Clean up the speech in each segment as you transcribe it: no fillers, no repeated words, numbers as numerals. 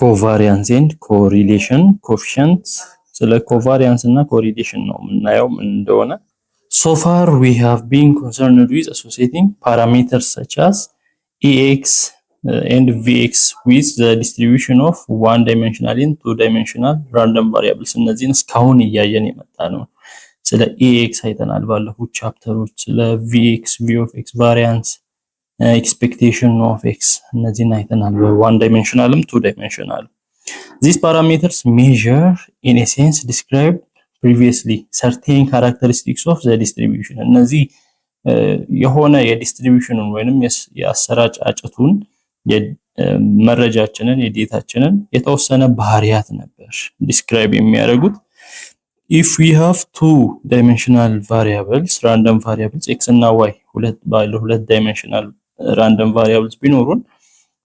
ኮቫሪያንስ ኤንድ ኮሪሌሽን ኮኤፊሺየንትስ ስለ ኮቫሪያንስ እና ኮሪሌሽን ነው የምናየው እንደሆነ so far we have been concerned with associating parameters such as ex and vx with the distribution of one dimensional and two dimensional random variables እነዚህን እስካሁን እያየን የመጣ ነው ስለ ex አይተናል ባለፉት ቻፕተሮች ስለ vx v of x variance expectation of x እነዚህን አይተናል በone dimensionalም two dimensional these parameters measure in a sense described previously certain characteristics of the distribution እነዚህ የሆነ የዲስትሪቢዩሽኑን ወይንም የአሰራጫጨቱን የመረጃችንን የዴታችንን የተወሰነ ባህሪያት ነበር ዲስክራይብ የሚያደርጉት if we have two dimensional variables random variables x እና y ሁለት dimensional random variables ቢኖሩን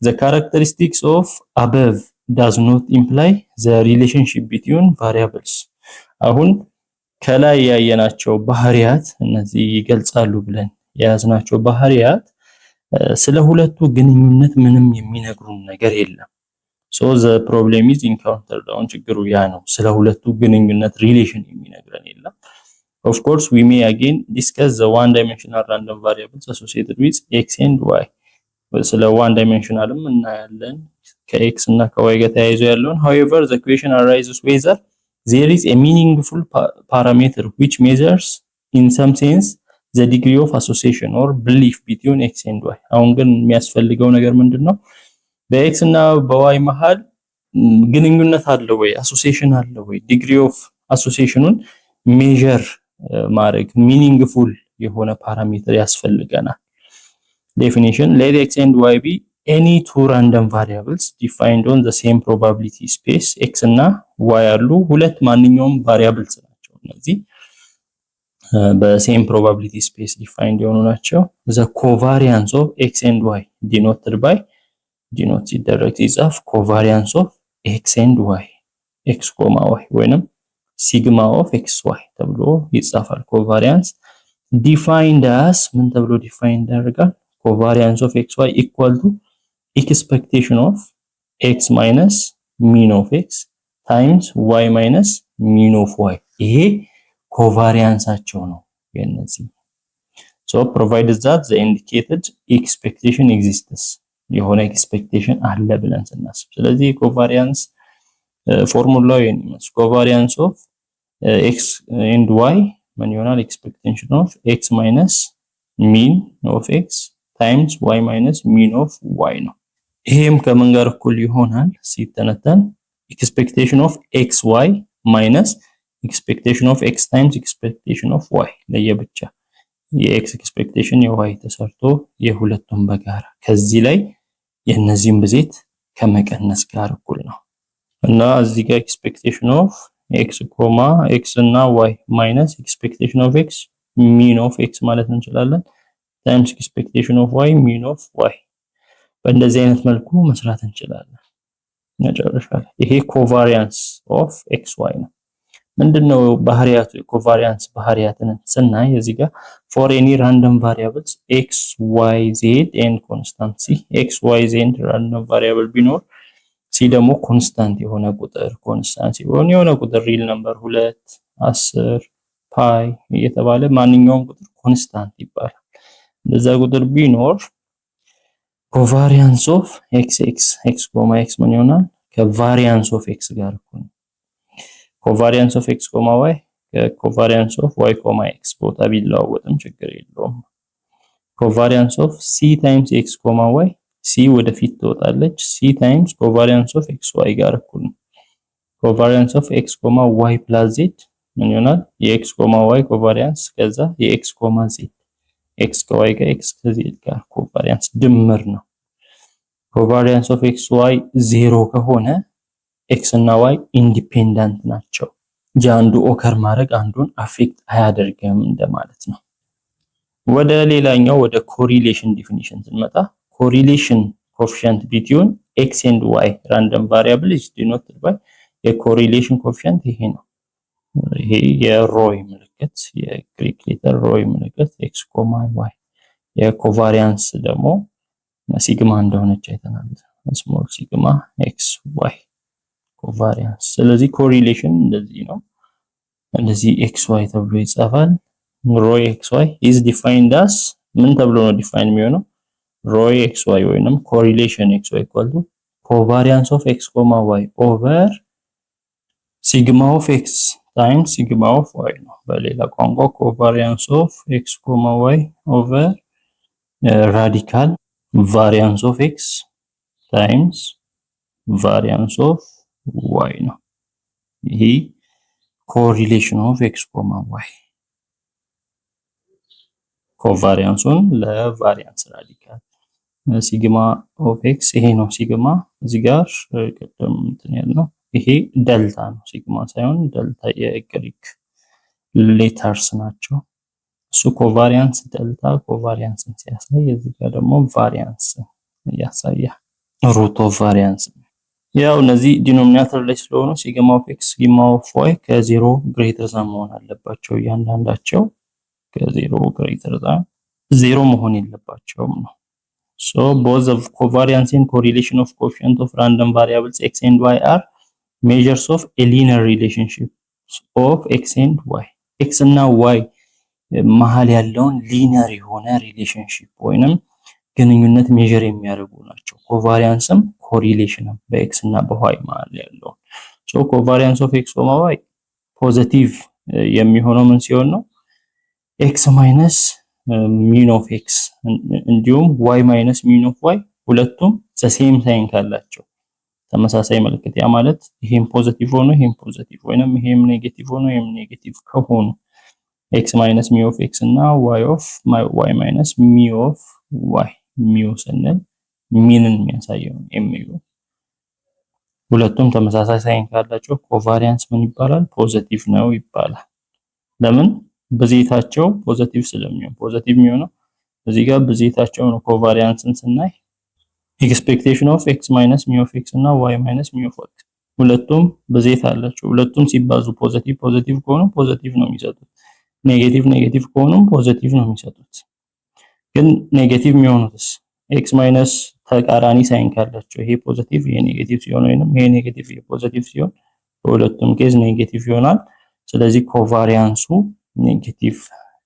the characteristics of above does not imply the relationship between variables አሁን ከላይ ያየናቸው ባህሪያት እነዚህ ይገልጻሉ ብለን ያዝናቸው ባህሪያት ስለ ሁለቱ ግንኙነት ምንም የሚነግሩን ነገር የለም so the problem is encountered አሁን ችግሩ ያ ነው ስለ ሁለቱ ግንኙነት ሪሌሽን የሚነግረን የለም of course we may again discuss the one dimensional random variables associated with x and y ስለ one dimensionalም እናያለን ከx እና ከy ጋር ተያይዞ ያለውን however the question arises whether there is a meaningful parameter which measures in some sense the degree of association or belief between x and y አሁን ግን የሚያስፈልገው ነገር ምንድነው በx እና በy መሃል ግንኙነት አለ ወይ association አለ ወይ degree of associationን measure ማድረግ meaningful የሆነ ፓራሜትር ያስፈልገናል definition let x and y be any two random variables defined on the same probability space x እና y ያሉ ሁለት ማንኛውም variables ናቸው እነዚህ በsame probability space defined የሆኑ ናቸው the covariance of x and y denoted by denote ሲደረግ ይጻፍ covariance of x and y x, y ወይንም sigma of xy ተብሎ ይጻፋል covariance defined as ምን ተብሎ defined ያደርጋል covariance of xy equal to expectation of x minus mean of x times y minus mean of y ይሄ ኮቫሪያንሳቸው ነው የነዚህ so provided that the indicated expectation exists የሆነ expectation አለ ብለን ስናስብ ስለዚህ ኮቫሪያንስ ፎርሙላው የነሱ ኮቫሪያንስ of x and y ምን ይሆናል expectation of x minus mean of x times y minus mean of y ነው ይሄም ከምን ጋር እኩል ይሆናል ሲተነተን expectation of xy minus expectation of x times expectation of y ለየብቻ የx expectation የy ተሰርቶ የሁለቱም በጋራ ከዚህ ላይ የነዚህን ብዜት ከመቀነስ ጋር እኩል ነው እና እዚህ ጋር expectation of x, x እና y minus expectation of x mean of x ማለት እንችላለን times expectation of y mean of y በእንደዚህ አይነት መልኩ መስራት እንችላለን መጨረሻ ላይ ይሄ ኮቫሪያንስ ኦፍ xy ነው ምንድነው ባህሪያቱ ኮቫሪያንስ ባህሪያትን ስናይ እዚህ ጋር for any random variables x y z and constant c x y z random variable ቢኖር c ደግሞ ኮንስታንት የሆነ ቁጥር ኮንስታንት ሲሆን የሆነ ቁጥር ሪል ነምበር 2 10 ፓይ እየተባለ ማንኛውም ቁጥር ኮንስታንት ይባላል ለዛ ቁጥር ቢኖር covariance of x x ምን ይሆናል ከvariance of x ጋር እኩል covariance of x, y covariance of y, x ቦታ ቢለዋወጥም ችግር የለውም covariance of c times x, y c ወደፊት ትወጣለች c times covariance of xy ጋር እኩል covariance of x, y plus z ምን ይሆናል የx, y covariance ከዛ የx, z x ከy ጋር x ከz ጋር ኮቫሪያንስ ድምር ነው ኮቫሪያንስ ኦፍ xy 0 ከሆነ x እና y ኢንዲፔንደንት ናቸው አንዱ ኦከር ማድረግ አንዱን አፌክት አያደርግም እንደማለት ነው ወደ ሌላኛው ወደ ኮሪሌሽን ዲፊኒሽን ስንመጣ ኮሪሌሽን ኮኤፊሺየንት between x and y random variable is denoted by የኮሪሌሽን ኮኤፊሺየንት ይሄ ነው ይሄ የሮይ ምልክት የግሪክ ሌተር ሮይ ምልክት x, y የኮቫሪያንስ ደግሞ ሲግማ እንደሆነች አይተናል ስሞል ሲግማ ኤክስ ዋይ ኮቫሪያንስ። ስለዚህ ኮሪሌሽን እንደዚህ ነው። እንደዚህ ኤክስ ዋይ ተብሎ ይጻፋል። ሮ ኤክስ ዋይ is defined as ምን ተብሎ ነው ዲፋይን የሚሆነው? ሮ ኤክስ ዋይ ወይንም ኮሪሌሽን ኤክስ ዋይ equal to covariance of x, y over sigma of x times sigma of y ነው። በሌላ ቋንቋ covariance of x, y over radical variance of x times variance of y ነው። ይሄ correlation of x, y ኮቫሪያንሱን ለቫሪያንስ ራዲካል ሲግማ ኦፍ ኤክስ ይሄ ነው ሲግማ። እዚህ ጋር ቀደም እንትን ያለው ይሄ ዴልታ ነው ሲግማ ሳይሆን ዴልታ የግሪክ ሌተርስ ናቸው። እሱ ኮቫሪያንስ ዴልታ ኮቫሪያንስን ሲያሳይ እዚህ ጋር ደግሞ ቫሪያንስ ያሳያል ሩት ኦፍ ቫሪያንስ። ያው እነዚህ ዲኖሚናተር ላይ ስለሆኑ ሲግማ ኦፍ ኤክስ ሲግማ ኦፍ ዋይ ከዜሮ ግሬተር ዛን መሆን አለባቸው። እያንዳንዳቸው ከዜሮ ግሬተር ዛን ዜሮ መሆን የለባቸውም ነው። So both the covariance and correlation of coefficient of random variables x and y are measures of a linear relationship of x and y. x እና y መሃል ያለውን ሊኒየር የሆነ ሪሌሽንሺፕ ወይንም ግንኙነት ሜዠር የሚያደርጉ ናቸው። ኮቫሪያንስም ኮሪሌሽንም በx እና በy መሃል ያለው። So covariance of x, y ፖዚቲቭ የሚሆነው ምን ሲሆን ነው? x minus mean of x እንዲሁም y minus mean of y ሁለቱም the same sign ካላቸው ተመሳሳይ ምልክት፣ ያ ማለት ይሄም ፖዚቲቭ ሆኖ ይሄም ፖዚቲቭ ወይንም ይሄም ኔጌቲቭ ሆኖ ይሄም ኔጌቲቭ ከሆኑ x minus mu of x እና y minus mu of y mu ስንል ሚንን የሚያሳየው mu ሁለቱም ተመሳሳይ ሳይን ካላቸው ኮቫሪያንስ ምን ይባላል? ፖዚቲቭ ነው ይባላል። ለምን? ብዜታቸው ፖዚቲቭ ስለሚሆን። ፖዚቲቭ የሚሆነው እዚህ ጋር ብዜታቸው ነው። ኮቫሪያንስን ስናይ ኤክስፔክቴሽን ኦፍ x minus mu of x እና y minus mu of x ሁለቱም ብዜት አላቸው። ሁለቱም ሲባዙ ፖዚቲቭ ከሆኑ ፖዚቲቭ ነው የሚሰጡት። ኔጌቲቭ ከሆኑ ፖዚቲቭ ነው የሚሰጡት። ግን ኔጌቲቭ የሚሆኑትስ x minus ተቃራኒ ሳይን ካላቸው ይሄ ፖዚቲቭ ይሄ ኔጌቲቭ ሲሆን ወይንም ይሄ ኔጌቲቭ ይሄ ፖዚቲቭ ሲሆን በሁለቱም ኬዝ ኔጌቲቭ ይሆናል። ስለዚህ ኮቫሪያንሱ ኔጌቲቭ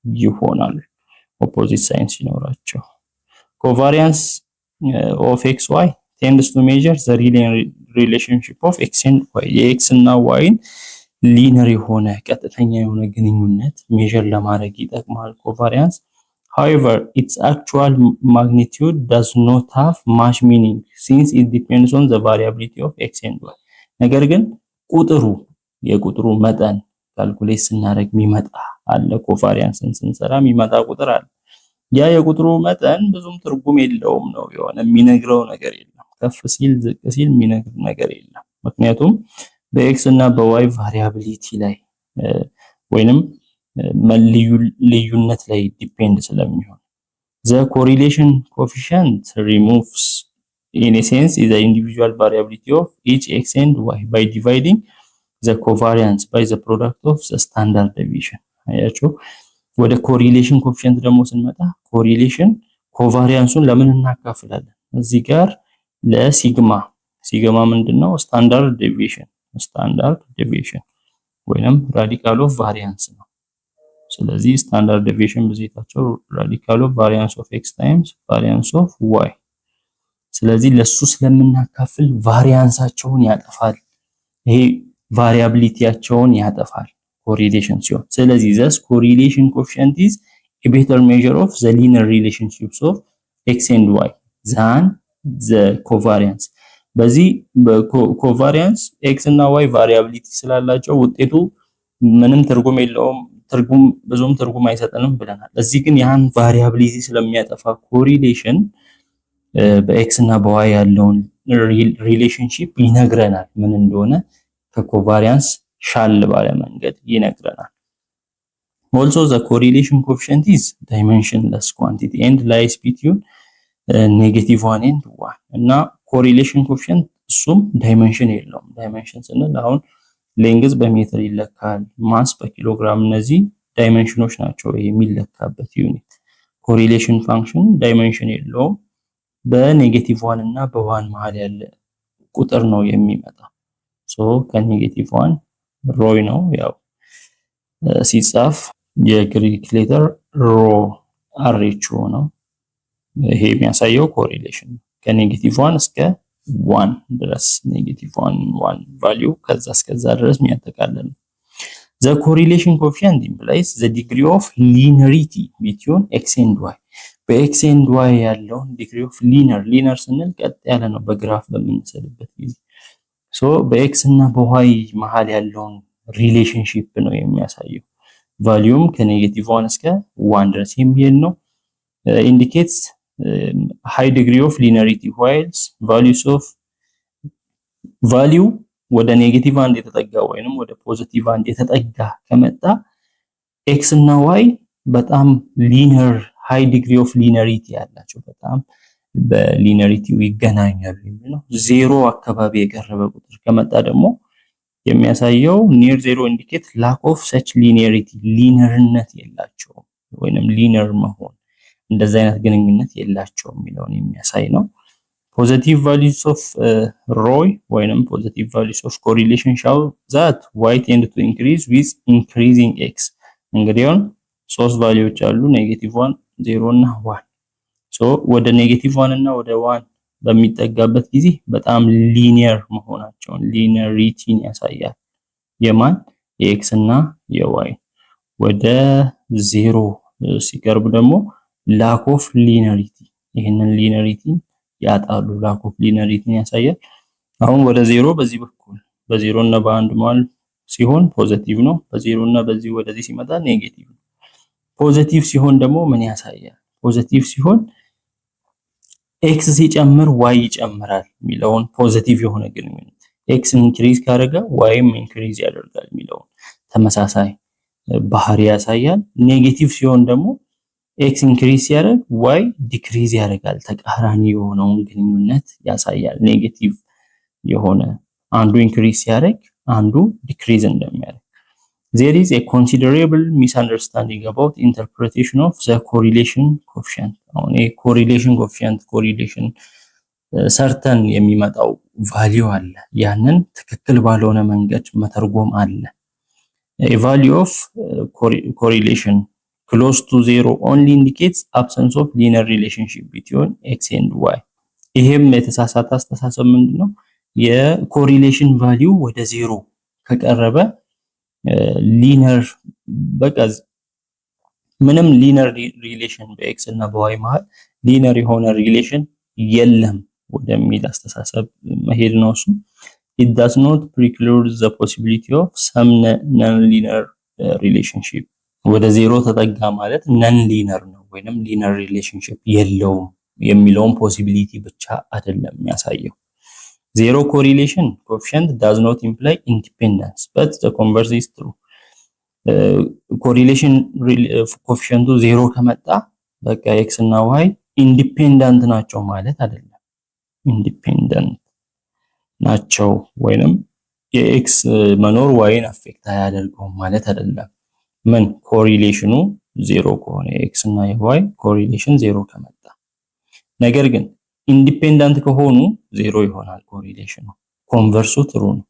ይሆናል ኦፖዚት ሳይን ሲኖራቸው። ኮቫሪያንስ ኦፍ ኤክስ ዋይ tends to measure the relationship of x and y የኤክስ እና ዋይን ሊነር የሆነ ቀጥተኛ የሆነ ግንኙነት ሜዠር ለማድረግ ይጠቅማል ኮቫሪያንስ። However, its actual magnitude does not have much meaning since it depends on the variability of x and y. ነገር ግን የቁጥሩ መጠን ካልኩሌት ስናደርግ የሚመጣ አለ። ኮቫሪያንስን ስንሰራ የሚመጣ ቁጥር አለ። ያ የቁጥሩ መጠን ብዙም ትርጉም የለውም ነው የሆነ የሚነግረው ነገር የለም። ከፍ ሲል ዝቅ ሲል የሚነግር ነገር የለም። ምክንያቱም በኤክስ እና በዋይ ቫሪያቢሊቲ ላይ ወይንም ልዩነት ላይ ዲፔንድ ስለሚሆን the correlation coefficient removes in a sense the individual variability of each x and y by dividing the covariance by the product of the standard deviation። አያችሁ ወደ ኮሪሌሽን ኮኤፊሺየንት ደግሞ ስንመጣ ኮሪሌሽን ኮቫሪያንሱን ለምን እናካፍላለን? እዚህ ጋር ለሲግማ ምንድነው? ስታንዳርድ ዴቪዬሽን ወይንም ራዲካል ኦፍ ቫሪያንስ ነው። ስለዚህ ስታንዳርድ ዴቪዬሽን ብዜታቸው ራዲካል ኦፍ ቫሪያንስ ኦፍ x ታይምስ ቫሪያንስ ኦፍ y። ስለዚህ ለሱ ስለምናካፍል ቫሪያንሳቸውን ያጠፋል። ይሄ ቫሪያቢሊቲያቸውን ያጠፋል ኮሪሌሽን ሲሆን። ስለዚህ thus correlation coefficient is a better measure of the linear relationships of x and y than the covariance። በዚህ በኮቫሪያንስ x እና y ቫሪያቢሊቲ ስላላቸው ውጤቱ ምንም ትርጉም የለውም፣ ብዙም ትርጉም አይሰጠንም ብለናል። እዚህ ግን ያን ቫሪያቢሊቲ ስለሚያጠፋ ኮሪሌሽን በኤክስ እና በዋይ ያለውን ሪሌሽንሺፕ ይነግረናል። ምን እንደሆነ ከኮቫሪያንስ ሻል ባለ መንገድ ይነግረናል። Also the correlation coefficient is dimensionless quantity and lies between -1 and 1 እና ኮሪሌሽን ኮኤፊሺየንት እሱም ዳይሜንሽን የለውም። ዳይሜንሽን ስንል አሁን ሌንግዝ በሜትር ይለካል፣ ማስ በኪሎግራም፣ እነዚህ ዳይሜንሽኖች ናቸው የሚለካበት ዩኒት። ኮሪሌሽን ፋንክሽን ዳይሜንሽን የለውም፣ በኔጌቲቭ 1 እና በ1 መሃል ያለ ቁጥር ነው የሚመጣው። ሶ ከኔጌቲቭ 1 ሮይ ነው ያው ሲጻፍ የግሪክ ሌተር ሮ አርኤች ነው። ይሄ የሚያሳየው ኮሪሌሽን ነው። ከኔጌቲቭ 1 እስከ 1 ድረስ ኔጌቲቭ 1 ቫልዩ ከዛ እስከዛ ድረስ የሚያጠቃልል ነው። The correlation coefficient implies the degree of linearity between x and y. በx and y ያለው ዲግሪ ኦፍ ሊነር ስንል ቀጥ ያለ ነው በግራፍ በምንሰልበት ጊዜ። ሶ በx እና በy መሃል ያለውን ሪሌሽንሺፕ ነው የሚያሳየው። ቫልዩም ከኔጌቲቭ 1 እስከ 1 ድረስ የሚሄድ ነው። indicates high degree of linearity whilst value ወደ ኔጌቲቭ 1 የተጠጋ ወይንም ወደ ፖዚቲቭ 1 የተጠጋ ከመጣ x እና y በጣም ሊነር ሃይ ዲግሪ ኦፍ ሊነሪቲ ያላቸው በጣም በሊነሪቲው ይገናኛሉ ነው። ዜሮ አካባቢ የቀረበ ቁጥር ከመጣ ደግሞ የሚያሳየው ኒር ዜሮ ኢንዲኬት ላክ ኦፍ ሰች ሊኒያሪቲ ሊነርነት የላቸው ወይንም ሊነር መሆን እንደዛ አይነት ግንኙነት የላቸው የሚለውን የሚያሳይ ነው። positive values of Roy ወይንም positive values of correlation show that y tend to increase with increasing x እንግዲህ ሶስት ቫልዩዎች አሉ ኔጌቲቭ 1 0 እና 1 ሶ ወደ ኔጌቲቭ 1 እና ወደ 1 በሚጠጋበት ጊዜ በጣም ሊኒየር መሆናቸውን ሊኒያሪቲን ያሳያል። የማን የx እና የy ወደ 0 ሲቀርብ ደግሞ lack of linearity ይሄንን ሊኒያሪቲን ያጣሉ lack of linearity ያሳያል። አሁን ወደ 0 በዚህ በኩል በ0 እና በ1 መሃል ሲሆን ፖዚቲቭ ነው። በ0 እና በዚህ ወደዚህ ሲመጣ ኔጌቲቭ ነው። ፖዚቲቭ ሲሆን ደግሞ ምን ያሳያል? ፖዚቲቭ ሲሆን x ሲጨምር y ይጨምራል የሚለውን ፖዚቲቭ የሆነ ግንኙነት x ኢንክሪዝ ካደረገ yም ኢንክሪዝ ያደርጋል የሚለውን ተመሳሳይ ባህሪ ያሳያል። ኔጌቲቭ ሲሆን ደግሞ x ኢንክሪዝ ሲያደርግ y ዲክሪዝ ያደርጋል። ተቃራኒ የሆነውን ግንኙነት ያሳያል። ኔጌቲቭ የሆነ አንዱ ኢንክሪዝ ሲያደርግ አንዱ ዲክሪዝ እንደሚያደርግ there is a considerable misunderstanding about interpretation of the correlation coefficient አሁን correlation coefficient correlation ሰርተን የሚመጣው ቫልዩ አለ ያንን ትክክል ባልሆነ መንገድ መተርጎም አለ። a value of correlation close to 0 only indicates absence of linear relationship between x and y ይሄም የተሳሳተ አስተሳሰብ ምንድነው? የኮሪሌሽን ቫልዩ ወደ 0 ከቀረበ ሊነር በቃ ምንም ሊነር ሪሌሽን በx እና በy መሃል ሊነር የሆነ ሪሌሽን የለም ወደሚል አስተሳሰብ መሄድ ነው እሱ። it does not preclude the possibility of some non-linear relationship ወደ 0 ተጠጋ ማለት ነን ሊነር ነው ወይንም ሊነር ሪሌሽንሺፕ የለውም የሚለውን ፖሲቢሊቲ ብቻ አይደለም የሚያሳየው። Zero correlation coefficient does not imply independence, but the converse is true. Correlation coefficient 0 ከመጣ በቃ x እና y ኢንዲፔንደንት ናቸው ማለት አይደለም። ኢንዲፔንደንት ናቸው ወይንም የx መኖር yን አፌክት አያደርገውም ማለት አይደለም። ምን ኮሪሌሽኑ 0 ከሆነ x እና y ኮሪሌሽን 0 ከመጣ ነገር ግን ኢንዲፔንደንት ከሆኑ 0 ይሆናል ኮሪሌሽኑ። ኮንቨርሱ ትሩ ነው።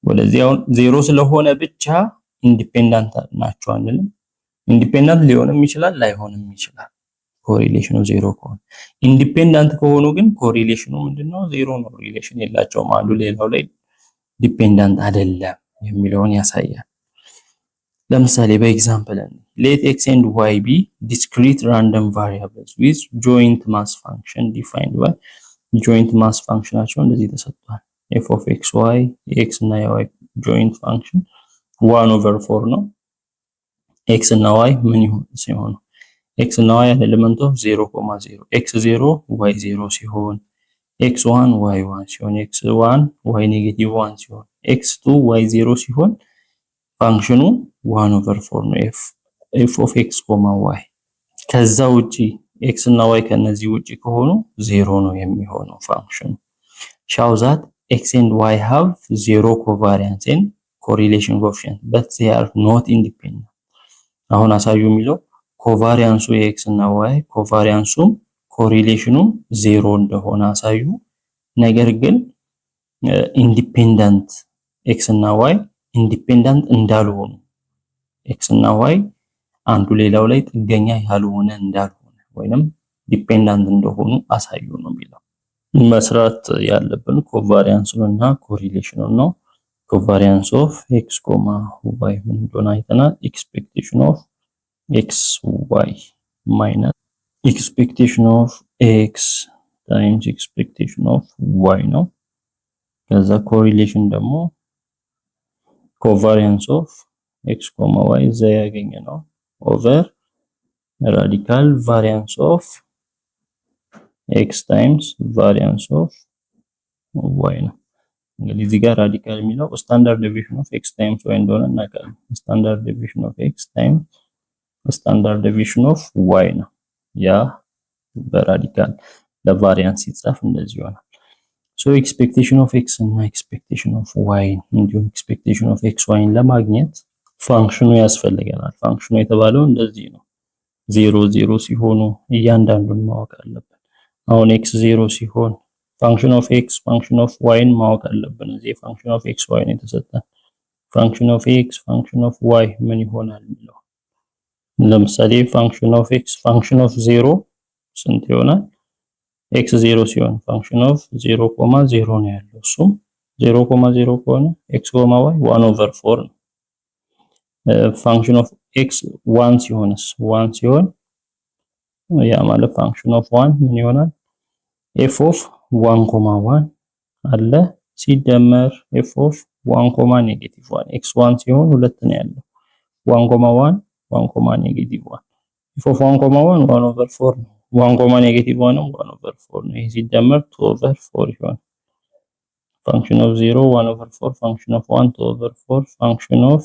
ወደዚህ አሁን 0 ስለሆነ ብቻ ኢንዲፔንደንት ናቸው አንልም። ኢንዲፔንደንት ሊሆንም ይችላል ላይሆንም ይችላል ኮሪሌሽኑ 0 ከሆነ። ኢንዲፔንደንት ከሆኑ ግን ኮሪሌሽኑ ምንድነው? 0 ነው። ሪሌሽን የላቸውም አንዱ ሌላው ላይ ዲፔንደንት አይደለም የሚለውን ያሳያል። ለምሳሌ በኤግዛምፕል let x and y be discrete random variables with joint mass function defined by joint mass functionaቸው እንደዚህ ተሰጥቷል። f of x y x እና y joint function 1/4 ነው። x እና y ምን ይሆን ሲሆን x እና y ኤሌመንት ኦፍ 0,0 x0 y0 ሲሆን x1 y1 ሲሆን x1 y -1 ሲሆን x2 y0 ሲሆን ፋንክሽኑ 1/4 ነው f of x, y ከዛ ውጪ x እና y ከነዚህ ውጪ ከሆኑ 0 ነው የሚሆነው ፋንክሽኑ። show that x and y have zero covariance and correlation coefficient but they are not independent አሁን አሳዩ የሚለው ኮቫሪያንሱ የx እና y ኮቫሪያንሱም ኮሪሌሽኑ ዜሮ እንደሆነ አሳዩ። ነገር ግን ኢንዲፔንደንት ኤክስ እና ዋይ ኢንዲፔንደንት እንዳልሆኑ ኤክስ እና ዋይ አንዱ ሌላው ላይ ጥገኛ ያልሆነ እንዳልሆነ ወይንም ዲፔንደንት እንደሆኑ አሳዩ ነው የሚለው። መስራት ያለብን ኮቫሪያንሱን እና ኮሪሌሽኑን ነው። ኮቫሪያንስ ኦፍ ኤክስ ኮማ ዋይ ምን እንደሆነ አይተናል። ኤክስፔክቴሽን ኦፍ ኤክስ ዋይ ማይነስ ኤክስፔክቴሽን ኦፍ ኤክስ ታይምስ ኤክስፔክቴሽን ኦፍ ዋይ ነው። ከዛ ኮሪሌሽን ደግሞ ኮቫሪያንስ ኦፍ ኤክስ ኮማ ዋይ እዛ ያገኘ ነው ኦቨር ራዲካል ቫሪያንስ ኦፍ ኤክስ ታይምስ ቫሪያንስ ኦፍ ዋይ ነው። እንግዲህ እዚህ ጋር ራዲካል የሚለው ስታንዳርድ ዴቪዬሽን ኦፍ ኤክስ ታይምስ ዋይ እንደሆነ እናውቃለን። ስታንዳርድ ዴቪዬሽን ኦፍ ኤክስ ታይምስ ስታንዳርድ ዴቪዬሽን ኦፍ ዋይ ነው። ያ በራዲካል ለቫሪያንስ ሲጻፍ እንደዚህ ይሆናል። ሶ ኤክስፔክቴሽን ኦፍ ኤክስ እና ኤክስፔክቴሽን ኦፍ ዋይ እንዲሁም ኤክስፔክቴሽን ኦፍ ኤክስ ዋይን ለማግኘት ፋንክሽኑ ያስፈልገናል። ፋንክሽኑ የተባለው እንደዚህ ነው። 0 0 ሲሆኑ እያንዳንዱን ማወቅ አለብን። አሁን ኤክስ 0 ሲሆን ፋንክሽን ኦፍ ኤክስ ፋንክሽን ኦፍ ዋይን ማወቅ አለብን። እዚህ ፋንክሽን ኦፍ ኤክስ ዋይን የተሰጠን ፋንክሽን ኦፍ ኤክስ ፋንክሽን ኦፍ ዋይ ምን ይሆናል የሚለው ለምሳሌ ፋንክሽን ኦፍ ኤክስ ፋንክሽን ኦፍ 0 ስንት ይሆናል? ኤክስ 0 ሲሆን ፋንክሽን ኦፍ 0 ኮማ 0 ነው ያለው። እሱም 0 ኮማ 0 ከሆነ ኤክስ ኮማ ዋይ 1/4 ነው። ፋንክሽን ኦፍ ኤክስ 1 ሲሆንስ 1 ሲሆን ያ ማለት ፋንክሽን ኦፍ 1 ምን ይሆናል? ኤፍ ኦፍ 1 ኮማ 1 አለ ሲደመር ኤፍ ኦፍ 1 ኮማ ኔጌቲቭ 1 ኤክስ 1 ሲሆን ሁለት ነው ያለው 1 ኮማ 1 1 ኮማ ኔጌቲቭ 1 ኤፍ ኦፍ 1 ኮማ 1 1/4 ነው። 1 ኮማ ኔጌቲቭ 1 1/4 ነው። ይሄ ሲደመር 2/4 ይሆናል። ፋንክሽን ኦፍ 0 1/4 ፋንክሽን ኦፍ 1 2/4 ፋንክሽን ኦፍ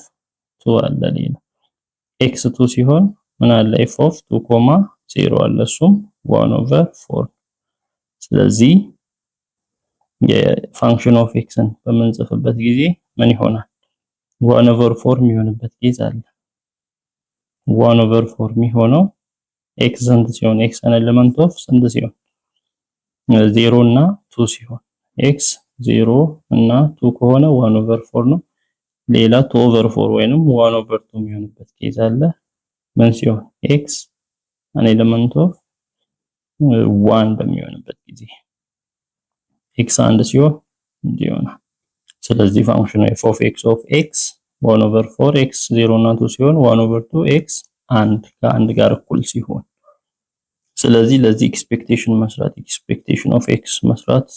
2 አለ ሌላ ኤክስ 2 ሲሆን ምን አለ ኤፍ ኦፍ 2 ኮማ 0 አለ እሱም 1/4። ስለዚህ የፋንክሽን ኦፍ ኤክስን በምንጽፍበት ጊዜ ምን ይሆናል? 1/4 የሚሆንበት ጊዜ አለ። 1/4 የሚሆነው ኤክስ ስንት ሲሆን ኤክስ አን ኤሌመንት ኦፍ ስንት ሲሆን 0 እና 2 ሲሆን ኤክስ 0 እና 2 ከሆነ 1/4 ነው። ሌላ 2/4 ወይንም 1/2 የሚሆንበት ኬዝ አለ። ምን ሲሆን ኤክስ አን ኤሌመንት ኦፍ 1 በሚሆንበት ጊዜ ኤክስ አንድ ሲሆን እንዲሆናል። ስለዚህ ፋንክሽኑ f of x of x 1/4 x 0 እና 2 ሲሆን 1/2 x 1 ከአንድ ጋር እኩል ሲሆን ስለዚህ ለዚህ ኤክስፔክቴሽን መስራት ኤክስፔክቴሽን ኦፍ x መስራት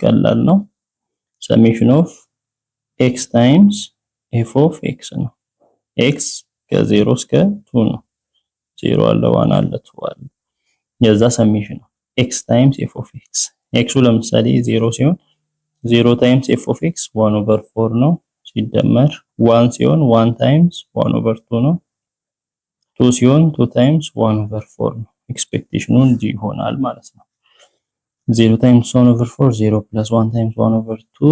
ቀላል ነው። ሰሜሽን ኦፍ x ታይምስ f of x ነው። x ከ0 እስከ 2 ነው። 0 አለ 1 አለ 2 አለ የዛ ሰሜሽን ነው x ታይምስ f of x x ለምሳሌ 0 ሲሆን 0 ታይምስ f of x 1/4 ነው ሲደመር 1 ሲሆን 1 ታይምስ 1/2 ነው 2 ሲሆን 2 ታይምስ 1/4 ነው። ኤክስፔክቴሽኑ እንዲህ ይሆናል ማለት ነው። 0 ታይምስ 1/4 0 + 1 ታይምስ 1/2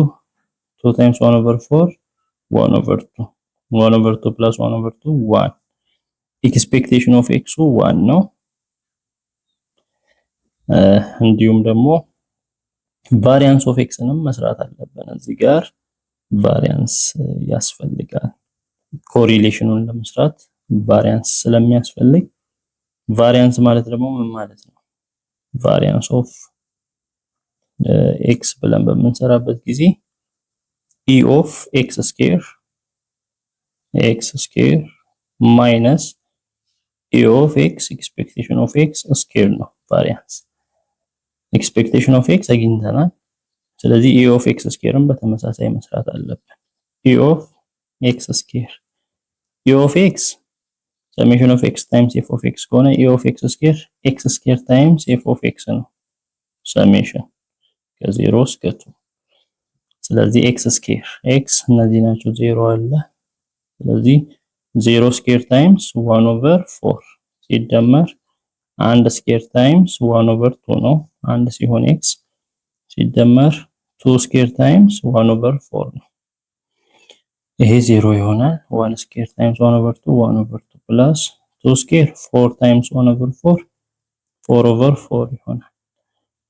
2 ታይምስ 1/4 1/2 1/2 + 1/2 1 ኤክስፔክቴሽን ኦፍ x 1 ነው። እንዲሁም ደግሞ ቫሪያንስ ኦፍ ኤክስንም መስራት አለብን። እዚህ ጋር ቫሪያንስ ያስፈልጋል። ኮሪሌሽኑን ለመስራት ቫሪያንስ ስለሚያስፈልግ ቫሪያንስ ማለት ደግሞ ምን ማለት ነው? ቫሪያንስ ኦፍ ኤክስ ብለን በምንሰራበት ጊዜ e of x square minus e of x expectation of x square ነው ቫሪያንስ። ኤክስፔክቴሽን ኦፍ ኤክስ አግኝተናል። ስለዚህ e of x squareን በተመሳሳይ መስራት አለብን። e of x square e of x summation of x times f of x ከሆነ e of x square x square times f of x ነው summation ከ0 እስከ 2። ስለዚህ x square x እነዚህ ናቸው 0 አለ። ስለዚህ 0 square times 1/4 ሲደመር 1 square times 1/2 ነው 1 ሲሆን x ሲደመር 2 square times 1/4 ነው። ይሄ 0 ይሆናል። 1 square times 1/2 1/2 plus 2 square 4 times 1/4 4/4 ይሆናል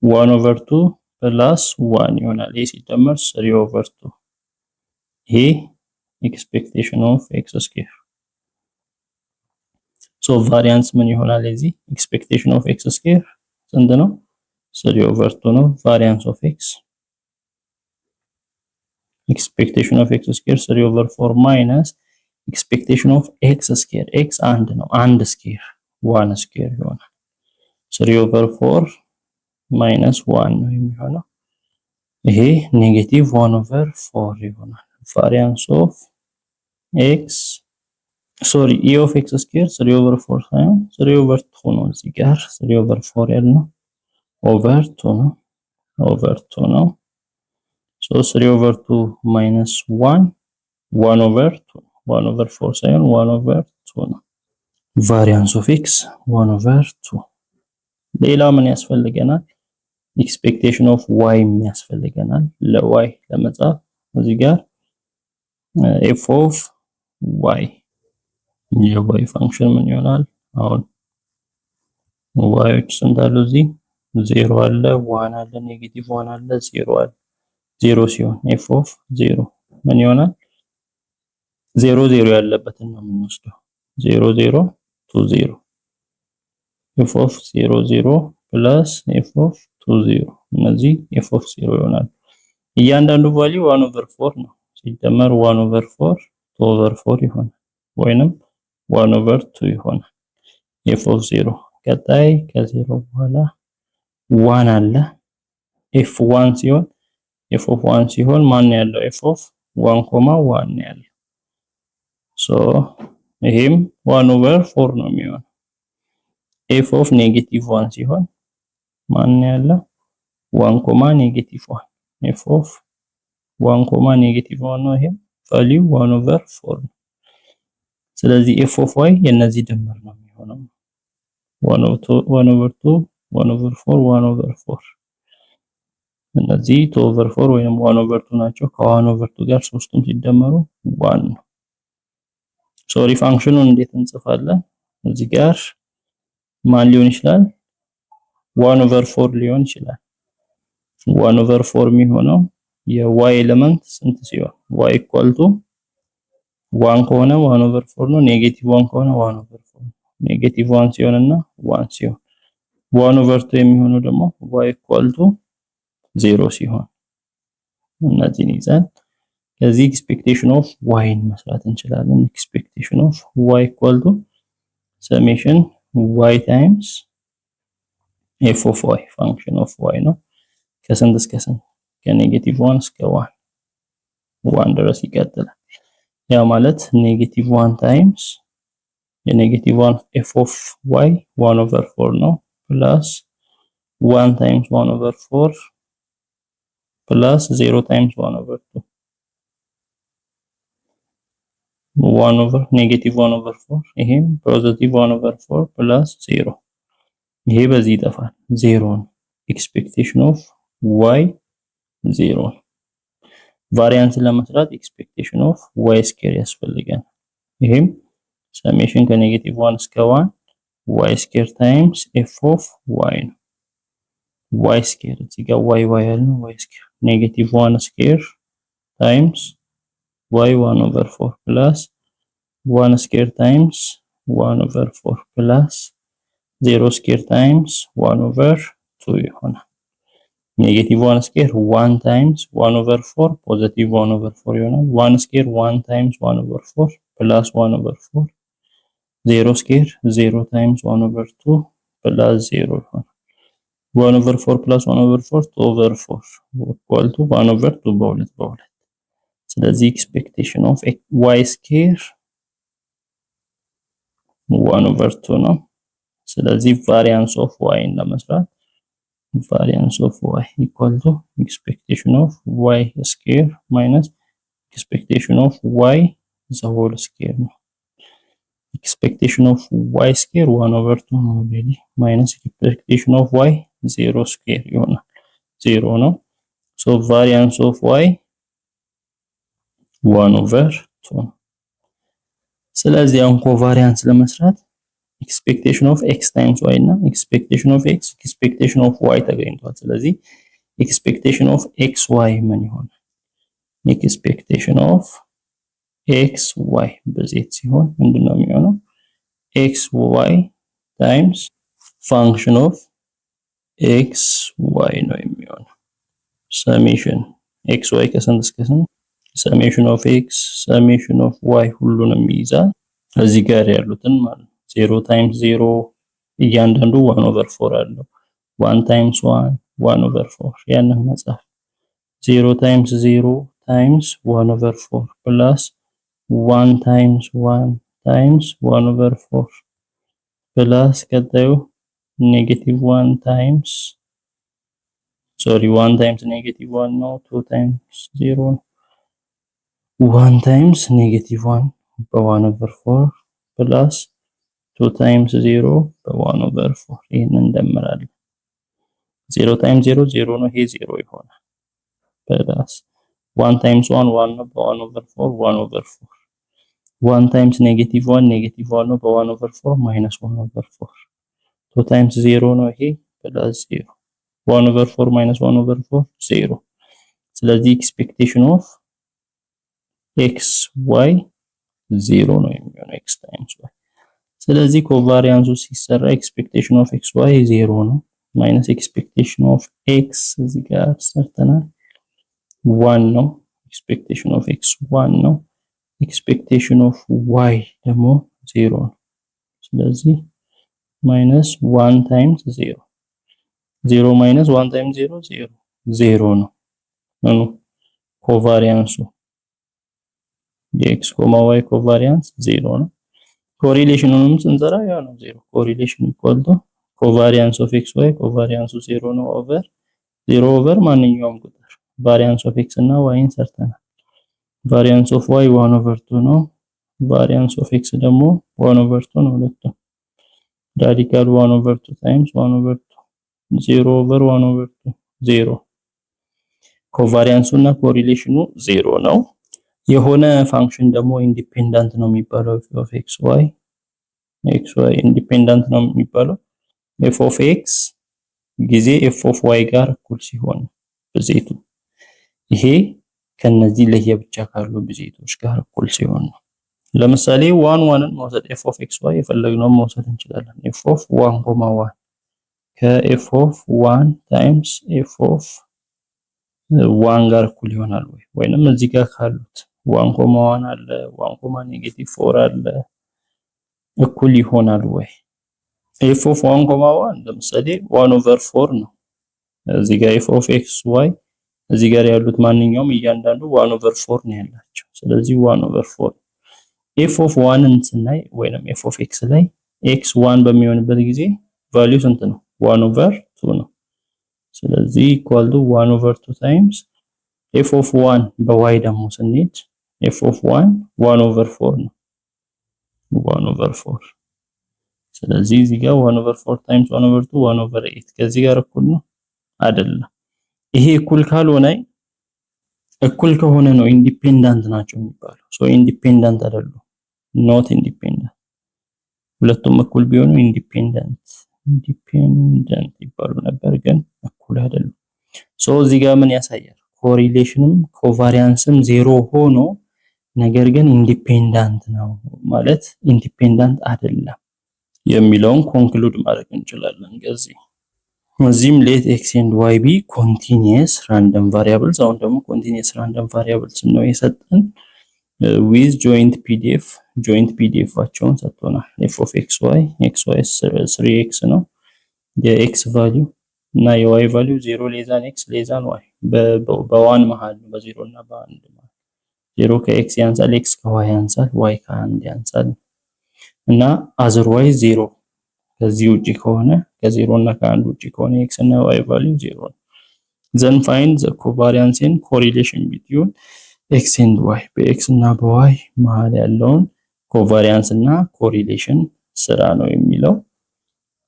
1/2 + 1 ይሆናል ይሄ ሲደመር 3/2 ይሄ expectation of x square so variance ምን ይሆናል እዚህ expectation of x square ስንት ነው 3/2 ነው variance of x expectation of x square 3/4 minus expectation of x square x አንድ ነው አንድ ስኩዌር 1 ስኩዌር ይሆናል 3/4 minus 1 ነው የሚሆነው ይሄ ኔጌቲቭ 1/4 ይሆናል variance of x sorry e of x square 3/4 ሳይሆን 3/2 ነው እዚህ ጋር 3/4 ያልነው over 2 ነው over 2 ነው so 3/2 minus 1 1/2 1/4 ሳይሆን 1/2 ነው variance of x 1/2 ሌላ ምን ያስፈልገናል expectation of y ያስፈልገናል ለy ለመጻፍ እዚህ ጋር f of y የy ፋንክሽን ምን ይሆናል አሁን yዎች እንዳሉ እዚህ 0 አለ 1 አለ ኔጌቲቭ 1 አለ 0 አለ 0 ሲሆን f of 0 ምን ይሆናል 0 0 ያለበትን ነው የምንወስደው 0 0 to 0 f of 0 0 plus f of 2 0 እነዚህ f of 0 ይሆናል እያንዳንዱ ቫልዩ 1/4 ነው ሲደመር 1/4 2/4 ይሆናል ወይንም 1/2 ይሆናል f of 0 ቀጣይ ከ0 በኋላ 1 አለ f1 ሲሆን f of 1 ሲሆን ማን ያለው f of 1,1 ነው ያለው so ይሄም 1/4 ነው የሚሆነው f of -1 ሲሆን ማን ያለው 1,-1 f of 1,-1 ነው ይሄም ቫልዩ 1/4 ነው ስለዚህ f of y የነዚህ ድምር ነው የሚሆነው 1/2 1/4 1/4 እነዚህ 2/4 ወይንም 1/2 ናቸው ከ1/2 ጋር ሶስቱም ሲደመሩ 1 ነው ሶሪ ፋንክሽኑን እንዴት እንጽፋለን እዚህ ጋር ማን ሊሆን ይችላል 1/4 ሊሆን ይችላል 1/4 የሚሆነው የy ኤሌመንት ስንት ሲሆን y = 1 ከሆነ 1/4 ነው ኔጌቲቭ 1 ከሆነ 1/4 ኔጌቲቭ 1 ሲሆንና 1 ሲሆን 1/2 የሚሆነው ደግሞ y = 0 ሲሆን እነዚህን ይዘን ከዚህ expectation of y መስራት እንችላለን expectation of y = summation y times f of y function of y ነው ከስንት እስከ ስንት ከኔጌቲቭ 1 እስከ 1 ድረስ ይቀጥላል ያ ማለት -1 times የኔጌቲቭ 1 f of y 1/4 ነው plus 1 times 1/4 plus 0 times 1/2 -1/4 ይሄም ፖዚቲቭ 1/4 plus 0 ይሄ በዚህ ይጠፋል 0 ነው expectation of y 0 ቫሪያንስ ለመስራት expectation of y square ያስፈልጋል ይሄም summation ከኔጌቲቭ 1 እስከ 1 y square times f of y ነው y square እዚህ ጋር y ያልነው y square negative 1 square times y 1/4 plus 1 square times 1/4 plus 0 square times 1/2 ይሆናል negative 1 square 1 times 1/4 positive 1/4 ይሆናል 1 square 1 times 1/4 plus 1/4 0 square 0 times 1/2 plus 0 ይሆናል 1/4 plus 1/4 2/4 equal to 1/2 በሁለት ስለዚህ expectation of y square 1/2 ነው ስለዚህ variance of y ለመስራት variance of y equal to expectation of y square minus expectation of y the whole square ነው expectation of y square 1/2 ነው already minus expectation of y 0 square ይሆናል 0 ነው so variance of y 1/2 ስለዚህ አሁን ኮቫሪያንስ ለመስራት ኤክስፔክቴሽን ኦፍ ኤክስ ታይምስ ዋይ እና ኤክስፔክቴሽን ኦፍ ኤክስ ኤክስፔክቴሽን ኦፍ ዋይ ተገኝቷል። ስለዚህ ኤክስፔክቴሽን ኦፍ ኤክስ ዋይ ምን ይሆናል? ኤክስፔክቴሽን ኦፍ ኤክስ ዋይ በዜት ሲሆን ምንድነው የሚሆነው? ኤክስ ዋይ ታይምስ ፋንክሽን ኦፍ ኤክስ ዋይ ነው የሚሆነው። ሰሜሽን ኤክስ ዋይ ከስንት እስከ ስንት? ሰሜሽን ኦፍ ኤክስ ሰሜሽን ኦፍ ዋይ ሁሉንም ይይዛል። እዚህ ጋር ያሉትን ማለት ነው 0 ታይምስ 0 እያንዳንዱ 1/4 አለው። 1 ታይምስ 1 1/4 ያንን መጻፍ 0 ታይምስ 0 ታይምስ 1/4 ፕላስ 1 ታይምስ 1 ታይምስ 1/4 ፕላስ ቀጣዩ ኔጌቲቭ 1 ታይምስ 1 ነው 2 ታይምስ 0 1 ታይምስ ኔጌቲቭ 1 በ1/4 ፕላስ 2 ታይምስ 0 በ1/4 ይሄንን እንደምራለን። 0 ታይምስ 0 0 ነው፣ ይሄ 0 ይሆናል። ፕላስ 1 ታይምስ 1 1 ነው፣ በ1/4 1/4 1 ታይምስ ኔጌቲቭ 1 ኔጌቲቭ 1 ነው፣ በ1/4 ማይነስ 1/4 2 ታይምስ 0 ነው፣ ይሄ ፕላስ 0 1/4 ማይነስ 1/4 0። ስለዚህ ኤክስፔክቴሽን ኦፍ ኤክስ ዋይ 0 ነው የሚሆነው ኤክስ ታይምስ ዋይ። ስለዚህ ኮቫሪያንሱ ሲሰራ ኤክስፔክቴሽን ኦፍ ኤክስ ዋይ 0 ነው ማይነስ ኤክስፔክቴሽን ኦፍ ኤክስ እዚህ ጋር ሰርተናል 1 ነው። ኤክስፔክቴሽን ኦፍ ኤክስ 1 ነው። ኤክስፔክቴሽን ኦፍ ዋይ ደግሞ 0 ነው። ስለዚህ ማይነስ 1 ታይምስ 0 0 ማይነስ 1 ታይምስ 0 0 0 ነው። ምኑ ኮቫሪያንሱ የኤክስ ኮማ ዋይ ኮቫሪያንስ 0 ነው። ኮሪሌሽኑንም ስንሰራ ያው ነው 0 ኮሪሌሽን ኢኳል ቱ ኮቫሪያንስ ኦፍ ኤክስ ዋይ ኮቫሪያንሱ 0 ነው ኦቨር 0 ኦቨር ማንኛውም ቁጥር ቫሪያንስ ኦፍ ኤክስ እና ዋይን ሰርተናል። ቫሪያንስ ኦፍ ዋይ 1/2 ነው። ቫሪያንስ ኦፍ ኤክስ ደግሞ 1/2 ነው። ሁለቱም ራዲካል 1/2 ታይምስ 1/2 0 ኦቨር 1/2 0 ኮቫሪያንሱ እና ኮሪሌሽኑ 0 ነው። የሆነ ፋንክሽን ደግሞ ኢንዲፔንደንት ነው የሚባለው ኦፍ ኤክስ ዋይ ኢንዲፔንደንት ነው የሚባለው ኤፍ ኦፍ ኤክስ ጊዜ ኤፍ ኦፍ ዋይ ጋር እኩል ሲሆን ብዜቱ ይሄ ከነዚህ ለየብቻ ካሉ ብዜቶች ጋር እኩል ሲሆን ነው። ለምሳሌ 1 1ን መውሰድ ኤፍ ኦፍ ኤክስ ዋይ የፈለግነው መውሰድ እንችላለን። ኤፍ ኦፍ 1 ኮማ 1 ከኤፍ ኦፍ 1 ታይምስ ኤፍ ኦፍ 1 ጋር እኩል ይሆናል ወይ ወይንም እዚህ ጋር ካሉት 1 ኮማ 1 አለ 1 ኮማ ኔጌቲቭ 4 አለ እኩል ይሆናል ወይ? ኤፍ ኦፍ 1 ኮማ 1 ለምሳሌ 1/4 ነው። እዚህ ጋር ኤፍ ኦፍ ኤክስ ዋይ እዚህ ጋር ያሉት ማንኛውም እያንዳንዱ 1/4 ነው ያላቸው። ስለዚህ 1/4 ኤፍ ኦፍ 1ን ስናይ ወይንም ኤፍ ኦፍ ኤክስ ላይ ኤክስ 1 በሚሆንበት ጊዜ ቫልዩ ስንት ነው? 1/2 ነው። ስለዚህ ኢኳል ቱ 1/2 ታይምስ ኤፍ ኦፍ 1 በዋይ ደግሞ ስንሄድ ኤፍ ኦፍ 1 1/4 ነው 1/4 ስለዚህ እዚህ ጋር 1/4 ታይምስ 1/2 1/8 ከዚህ ጋር እኩል ነው አይደለም። ይሄ እኩል ካልሆነ እኩል ከሆነ ነው ኢንዲፔንደንት ናቸው የሚባለው። ሶ ኢንዲፔንደንት አይደሉም ኖት ኢንዲፔንደንት። ሁለቱም እኩል ቢሆኑ ኢንዲፔንደንት ይባሉ ነበር ግን እኩል አይደሉም። ሶ እዚህ ጋር ምን ያሳያል? ኮሪሌሽንም ኮቫሪያንስም 0 ሆኖ ነገር ግን ኢንዲፔንደንት ነው ማለት ኢንዲፔንደንት አይደለም የሚለውን ኮንክሉድ ማድረግ እንችላለን። እዚህም ሌት ኤክስ ኤንድ ዋይ ቢ ኮንቲኒየስ ራንደም ቫሪያብልስ አሁን ደግሞ ኮንቲኒየስ ራንደም ቫሪያብልስ ነው የሰጠን ዊዝ ጆይንት ፒዲኤፍ አቸውን ሰጥቶናል። ኤፍ ኦፍ ኤክስ ዋይ 3x ነው የኤክስ ቫልዩ እና የዋይ ቫልዩ 0 ሌዛን ኤክስ ሌዛን ዋይ በ1 መሃል ነው በ0 እና በ1 መሃል 0 ከኤክስ ያንሳል ኤክስ ከዋይ ያንሳል ዋይ ከ1 ያንሳል እና አዘርዋይዝ 0 ከዚህ ውጪ ከሆነ ከ0 እና ከ1 ውጪ ከሆነ ኤክስ እና ዋይ ቫልዩ 0 ነው። then find the covariance and correlation between x and y በኤክስ እና በዋይ መሃል ያለውን ኮቫሪያንስ እና ኮሪሌሽን ስራ ነው የሚለው።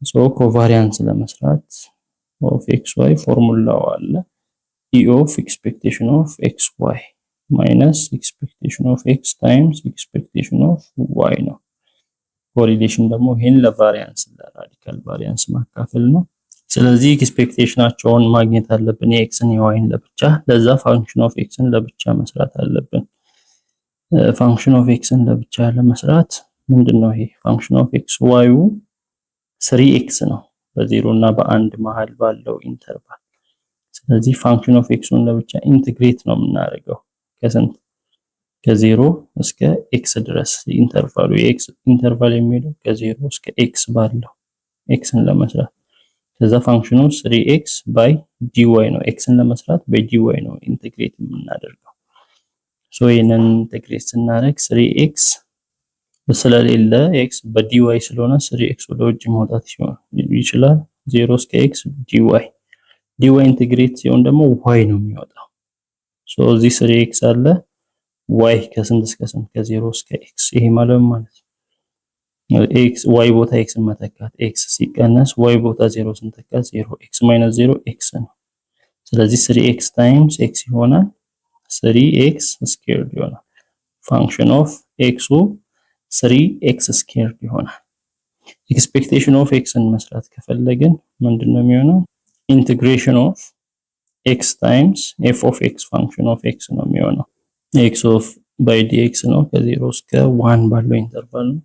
ሶ ኮቫሪያንስ ለመስራት of xy ፎርሙላው አለ e of expectation of xy minus expectation of x times expectation of y ነው። ኮሪሌሽን ደግሞ ይሄን ለቫሪያንስ ለራዲካል ቫሪያንስ ማካፈል ነው። ስለዚህ ኤክስፔክቴሽናቸውን ማግኘት አለብን የኤክስን የዋይን ለብቻ። ለዛ ፋንክሽን ኦፍ ኤክስን ለብቻ መስራት አለብን። ፋንክሽን ኦፍ ኤክስን ለብቻ ለመስራት ምንድነው ይሄ ፋንክሽን ኦፍ ኤክስ ዋዩ 3x ነው በ0 እና በ1 መሃል ባለው ኢንተርቫል። ስለዚህ ፋንክሽን ኦፍ ኤክስን ለብቻ ኢንተግሬት ነው የምናደርገው ከስንት ከ0 እስከ x ድረስ ኢንተርቫሉ የኤክስ ኢንተርቫል የሚለው ከ0 እስከ x ባለው ኤክስን ለመስራት ከዛ ፋንክሽኑ 3x by dy ነው። ኤክስን ለመስራት በdy ነው ኢንተግሬት የምናደርገው። ሶ ይሄንን ኢንተግሬት ስናደርግ 3x ስለሌለ x በdy ስለሆነ 3x ወደ ውጭ መውጣት ይችላል 0 እስከ x dy ኢንተግሬት ሲሆን ደግሞ y ነው የሚወጣው። ሶ እዚህ 3x አለ y ከስንት እስከ ስንት ከ0 እስከ x ይሄ ማለት x y ቦታ x መተካት x ሲቀነስ y ቦታ 0 ስንተካ 0 x - 0 x ነው። ስለዚህ 3x times x ይሆናል 3x squared ይሆናል። ፋንክሽን ኦፍ x 3x squared ይሆናል። ኤክስፔክቴሽን ኦፍ x መስራት ከፈለግን ምንድነው የሚሆነው ኢንቲግሬሽን ኦፍ x times f of x ፋንክሽን ኦፍ x ነው የሚሆነው x of by dx ነው ከ0 እስከ 1 ባለው ኢንተርቫል ነው።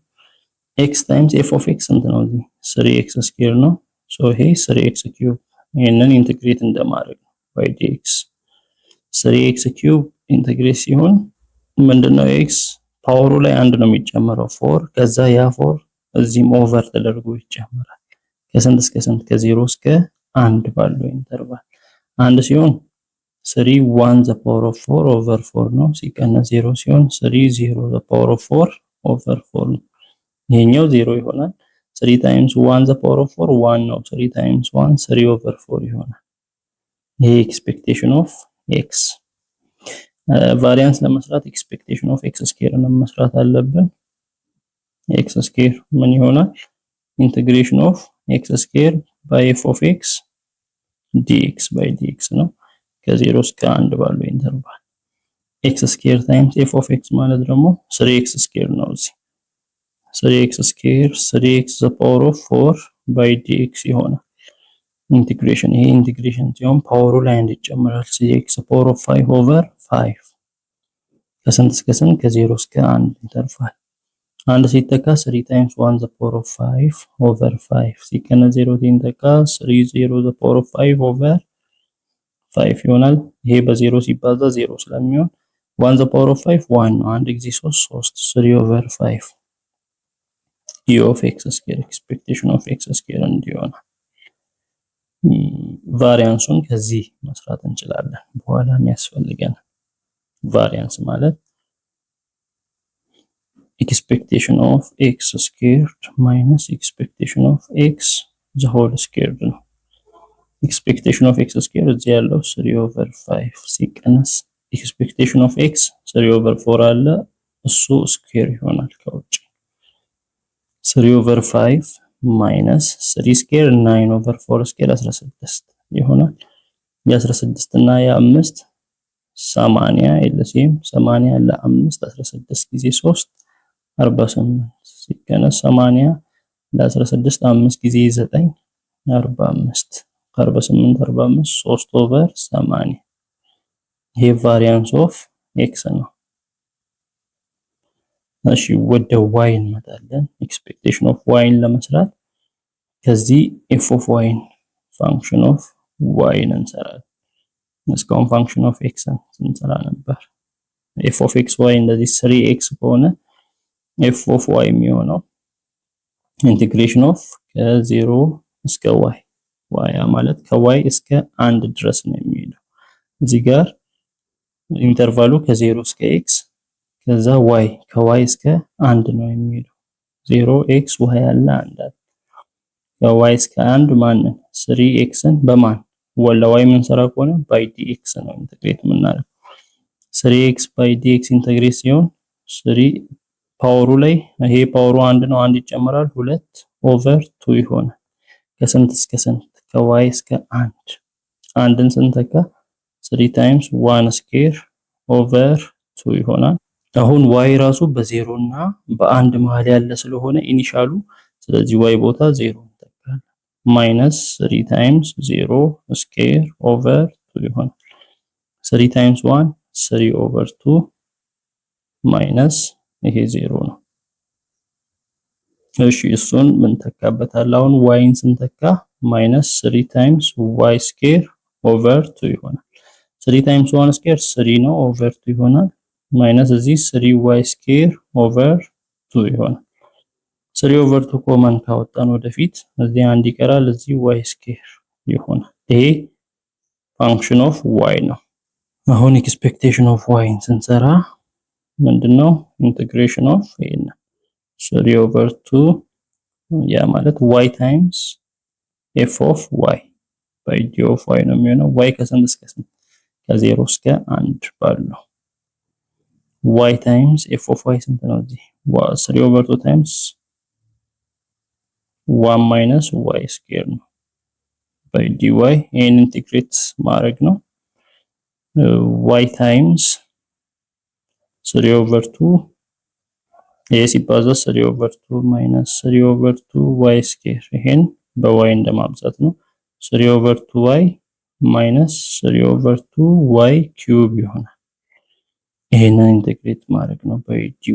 x times f of x እንት ነው እዚህ 3x square ነው። ሶ ይሄ 3x cube ይሄንን ኢንተግሬት እንደማድረግ ነው by dx 3x cube ኢንተግሬት ሲሆን ምንድነው x ፓወሩ ላይ አንድ ነው የሚጨመረው 4 ከዛ ያ 4 እዚህም ኦቨር ተደርጎ ይጨመራል ከስንት እስከ ስንት ከ0 እስከ 1 ባለው ኢንተርቫል አንድ ሲሆን 3 1 the power of 4 over 4 ነው ሲቀነስ 0 ሲሆን 3 0 the power of 4 over 4 ነው። ይሄኛው 0 ይሆናል 3 times 1 the power of 4 1 ነው 3 times 1 3 over 4 ይሆናል። ይሄ ኤክስፔክቴሽን ኦፍ x ቫሪያንስ ለመስራት ኤክስፔክቴሽን ኦፍ x ስኩዌር መስራት አለብን። x ስኩዌር ምን ይሆናል ኢንቲግሬሽን ኦፍ x ስኩዌር by f of x dx by dx ነው ከ0 እስከ 1 ባለው ኢንተርቫል x ስኩዌር ታይምስ f of x ማለት ደግሞ 3x ስኩዌር ነው። እዚህ 3x ስኩዌር 3x the power of 4 by dx ይሆናል። ኢንቲግሬሽን ይሄ ኢንቲግሬሽን ሲሆን ፓወሩ ላይ እንዲጨመራል 3x the power of 5 over 5 ከስንት እስከ ስንት ከ0 እስከ 1 ኢንተርቫል አንድ ሲተካ 3 times 1 the power of 5 over 5 ሲቀነስ 0 ሲተካ 3 0 the power of 5 over 5 ይሆናል። ይሄ በ0 ሲባዛ 0 ስለሚሆን 1 the power of 5 1 ነው። አንድ ጊዜ 3 3 over 5 e of x square expectation of x square እንዲሆን ቫሪያንሱን ከዚህ መስራት እንችላለን። በኋላ የሚያስፈልገን ቫሪያንስ ማለት expectation of x squared minus expectation of x the whole squared ነው። expectation of x squared እዚህ ያለው 3 over 5 ሲቀነስ expectation of x 3 over 4 አለ እሱ ስኩዌር ይሆናል ከውጭ 3 over 5 minus 3 square 9 over 4 square 16 ይሆናል። የ16 እና የ5 80 LCM 80 ለ5 16 ጊዜ 3 48 ሲቀነስ 80 ለ16 5 ጊዜ 9 45 48 45 3 over 80 ይሄ ቫሪያንስ ኦፍ x ነው። እሺ ወደ y እንመጣለን። ኤክስፔክቴሽን ኦፍ y ለመስራት ከዚህ f of y ፋንክሽን ኦፍ y እንሰራለን። እስካሁን ፋንክሽን ኦፍ x እንሰራ ነበር። f of x y እንደዚህ 3x ከሆነ f of y የሚሆነው ኢንቲግሬሽን ኦፍ ከ0 እስከ y y ማለት ከy እስከ 1 ድረስ ነው የሚሄደው። እዚህ ጋር ኢንተርቫሉ ከ0 እስከ x ከዛ y ከy እስከ 1 ነው የሚሄደው 0x y አለ 1 ከy እስከ 1 ማን 3xን በማን ወላ y ምን ሰራ ከሆነ by dx ነው ኢንተግሬት የምናደርገው 3x by dx ኢንተግሬት ሲሆን 3 ፓወሩ ላይ ይሄ ፓወሩ 1 ነው 1 ይጨመራል 2 ኦቨር 2 ይሆናል። ከስንት እስከ ስንት ከy እስከ 1 አንድን ስንተካ 3 times 1 square over 2 ይሆናል። አሁን y ራሱ በ0 እና በ1 መሃል ያለ ስለሆነ ኢኒሻሉ ስለዚህ y ቦታ 0 እንተካለን ማይነስ 3 ታይምስ 0 ስኩዌር ኦቨር 2 ይሆናል 3 ታይምስ 1 3 ኦቨር 2 ማይነስ ይሄ 0 ነው እሺ እሱን ምን ተካበታል አሁን yን ስንተካ ማይነስ 3 ታይምስ y ስኩዌር ኦቨር 2 ይሆናል 3 ታይምስ 1 ስኩዌር 3 ነው ኦቨር 2 ይሆናል ማይነስ እዚህ 3y ስኩዌር ኦቨር 2 ይሆናል 3 ኦቨር 2 ኮመን ካወጣን ወደፊት እዚህ አንድ ይቀራል እዚህ y ስኩዌር ይሆናል ይሄ ፋንክሽን ኦፍ y ነው አሁን ኤክስፔክቴሽን ኦፍ y ስንሰራ ምንድነው ኢንተግሬሽን ኦፍ ይሄን 3 over 2 ያ ማለት y times f of y by d of y ነው የሚሆነው y ከስንት እስከ ስንት ከ0 እስከ 1 ባለው y times f of y ስንት ነው እዚህ 3 over 2 times 1 minus y square ነው by dy ይሄን ኢንተግሬት ማድረግ ነው y times 3 over 2 ይሄ ሲባዛ 3 over 2 minus 3 over 2 y square ይሄን በy እንደማብዛት ነው 3 over 2y minus 3 over 2 y cube ይሆናል ይሄንን ኢንተግሬት ማድረግ ነው በdy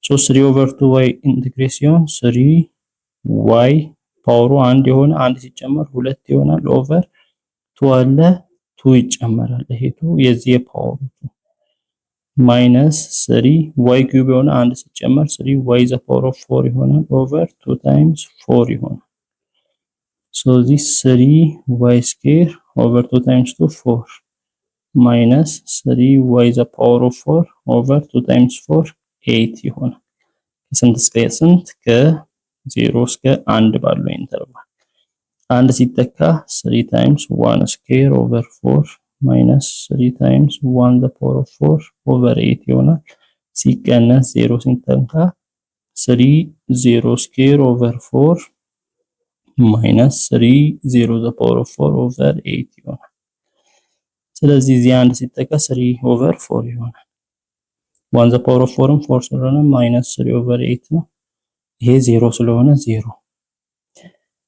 so 3 over 2y ኢንተግሬት ሲሆን 3y ፓወሩ 1 የሆነ 1 ሲጨመር 2 ይሆናል ኦቨር 2 አለ 2 ይጨመራል ይሄ 2 የዚህ ፓወሩ minus 3y cube የሆነ 1 ሲጨመር 3y the power of 4 ይሆናል over 2 times 4 ይሆናል so this 3y square over 2 times 2 4 minus 3y the power of 4 over 2 times 4 8 ይሆናል ከስንት እስከ ስንት ከ0 እስከ 1 ባለው ኢንተርቫል 1 ሲተካ 3 times 1 square over 4 minus 3 times 1 the power of 4 over 8 ይሆናል ሲቀነስ 0 ሲተካ 3 0 square over 4 minus 3 0 the power of 4 over 8 ይሆናል ስለዚህ እዚህ 1 ሲተካ 3 over 4 ይሆናል 1 the power of 4 4 ስለሆነ minus 3 over 8 ነው ይሄ 0 ስለሆነ 0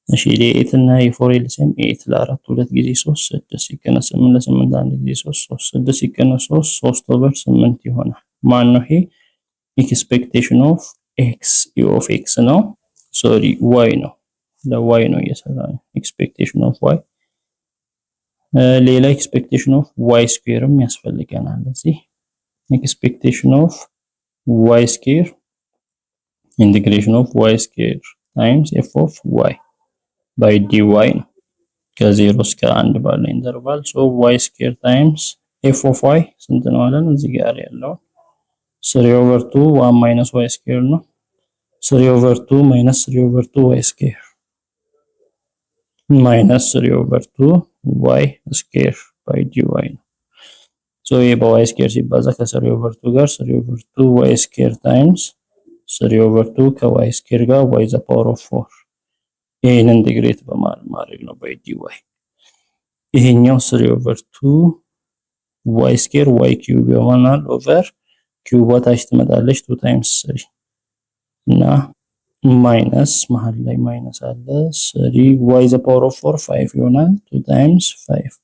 እሺ ለ8 እና የ4 ኤልሲኤም 8 ለ4 2 ጊዜ 3 6 ሲቀነስ 8 ለ8 አንድ ጊዜ 3 3 6 ሲቀነስ 3 3 over 8 ይሆናል ማን ነው ይሄ ኤክስፔክቴሽን ኦፍ x of x ነው ሶሪ y ነው ለy ነው እየሰራን ኤክስፔክቴሽን ኦፍ y ሌላ ኤክስፔክቴሽን ኦፍ y ስኩዌርም ያስፈልገናል እዚህ ኤክስፔክቴሽን ኦፍ y ስኩዌር ኢንቲግሬሽን ኦፍ y ስኩዌር ታይምስ f of y by dy ከ0 እስከ 1 ባለው ኢንተርቫል so y square times f of y ስንት ነው አለን እዚህ ጋር ያለው 3 over 2 1 minus y square ነው 3 over 2 minus 3 over 2 y square minus 3 over 2 y square by dy ነው so ይሄ በy square ሲባዛ ከ3 over 2 ጋር 3 over 2 y square times 3 over 2 ከy square ጋር y the power of 4 ይሄን ኢንተግሬት በማድረግ ነው በdy ይሄኛው 3 over 2 y square y cube ይሆናል ኦቨር ኪዩብ ታች ትመጣለች 2 times 3 እና ማይነስ መሃል ላይ ማይነስ አለ 3 y the power of 4 5 ይሆናል 2 times 5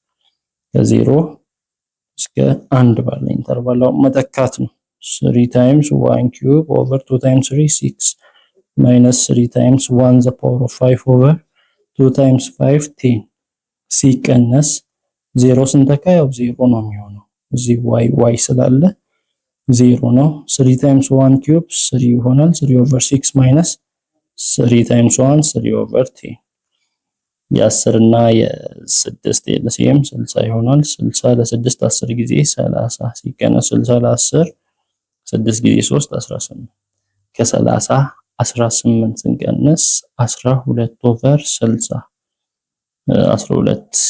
ከ0 እስከ 1 ባለ ኢንተርቫል መተካት ነው 3 times 1 cube over 2 times 3 6 minus 3 times 1 the power of 5 over 2 times 5 10 ሲቀነስ 0 ስንተካ ያው 0 ነው የሚሆነው እዚህ y ስላለ 0 ነው 3 times 1 cube 3 ይሆናል 3 over 6 minus 3 times 1 3 over 10 የ10 እና የ6 ኤልሲኤም 60 ይሆናል 60 ለ6 10 ጊዜ 30 ሲቀነስ 60 ለ10 6 ጊዜ 3 18 ከ30 18 ስንቀነስ 12 over 60 12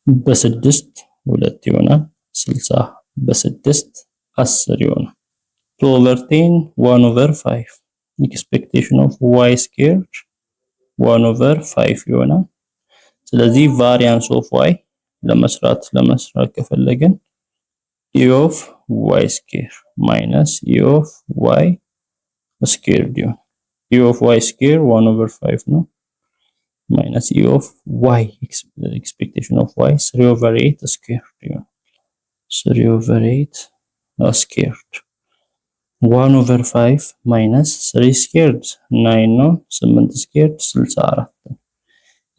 በ6 2 ይሆናል 60 በ6 10 ይሆናል 2 over 10 1 over 5 expectation of y squared 1 over 5 ይሆናል ስለዚህ variance of y ለመስራት ከፈለግን e of y square minus e of y squared ይሆናል። e of y square 1/5 ነው minus e of y expectation of y 3/8 squared ይሆናል። 3/8 squared 1/5 minus 3 squared 9 ነው 8 squared 64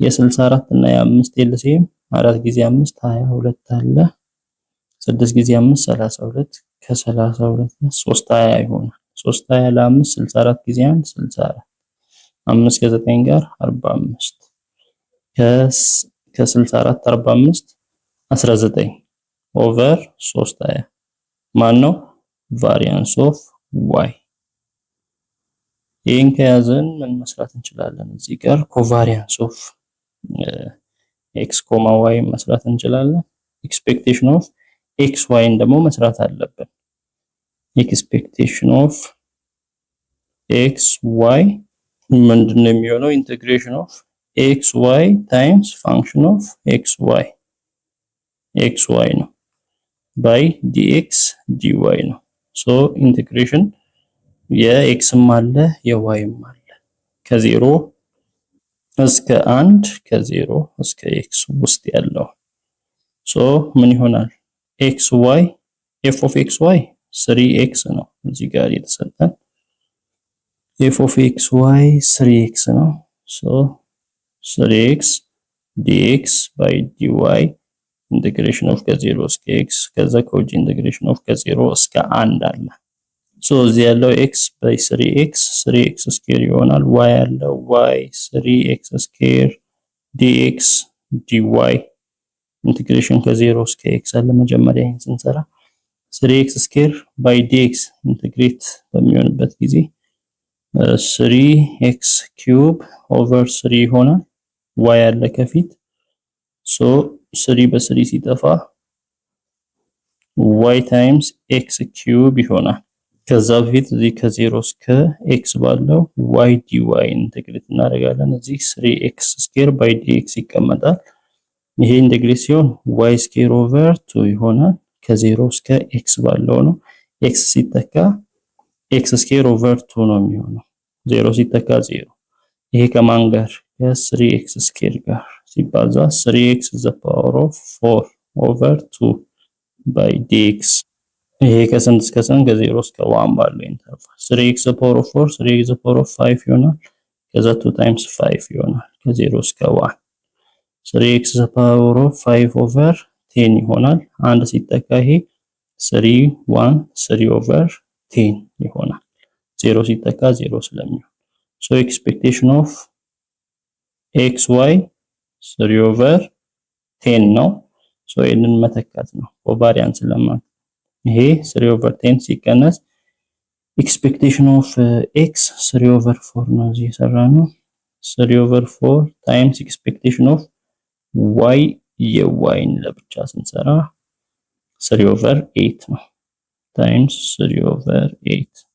የ64 እና የ5 ኤልሲኤም 4 ጊዜ 5 22 አለ 6 ጊዜ 5 32 ከ32 3 20 ይሆናል 3 20 ለ5 64 ጊዜ 1 64 5 ከ9 ጋር 45 ከ64 45 19 ኦቨር 3 20 ማን ነው ቫሪያንስ ኦፍ y ይሄን ከያዘን ምን መስራት እንችላለን እዚህ ጋር ኮቫሪያንስ ኦፍ x, y መስራት እንችላለን ኤክስፔክቴሽን ኦፍ x y ደግሞ መስራት አለብን ኤክስፔክቴሽን ኦፍ x y ምንድነው የሚሆነው ኢንተግሬሽን ኦፍ x y ታይምስ ፋንክሽን ኦፍ x y ነው by dx dy ነው ሶ ኢንተግሬሽን የኤክስም አለ የዋይም አለ ከ0 እስከ 1 ከ0 እስከ x ውስጥ ያለው ሶ ምን ይሆናል xy f of xy 3x ነው እዚህ ጋር የተሰጠን f of xy 3x ነው ሶ 3x dx by dy integration of ከ0 እስከ x ከዛ ኮጂ integration of ከ0 እስከ 1 አለ ሶ እዚህ ያለው x by 3x square ይሆናል y ያለው y 3x square dx dy integration ከ0 እስከ x አለ መጀመሪያ ይሄን ስንሰራ 3x square by dx integrate በሚሆንበት ጊዜ 3x cube over 3 ይሆናል y ያለ ከፊት ሶ 3 በ3 ሲጠፋ y times x cube ይሆናል ከዛ በፊት እዚህ ከ0 እስከ x ባለው y dy ኢንተግሬት እናደርጋለን እዚህ 3x square by dx ይቀመጣል ይሄ ኢንተግሬት ሲሆን y square over 2 ይሆናል ከ0 እስከ x ባለው ነው x ሲተካ x square over 2 ነው የሚሆነው 0 ሲተካ 0 ይሄ ከማን ጋር ከ3x square ጋር ሲባዛ 3x the power of 4 over 2 by dx ይሄ ከስንት እስከ ስንት ከ0 እስከ 1 ባለው ኢንተርቫል 3x the power of 4 3x the power of 5 ይሆናል ከዛ 2 times 5 ይሆናል ከ0 እስከ 1 3x the power of 5 over 10 ይሆናል አንድ ሲተካ ይሄ 3 1 3 over 10 ይሆናል 0 ሲተካ 0 ስለሚሆን so expectation of xy 3 over 10 ነው so ይሄንን መተካት ነው ኮቫሪያንስ ለማለት ይሄ 3 over 10 ሲቀነስ expectation of x 3 over 4 ነው እዚህ የሰራነው 3 over 4 times expectation of y የyን ለብቻ ስንሰራ 3 over 8 ነው times 3 over 8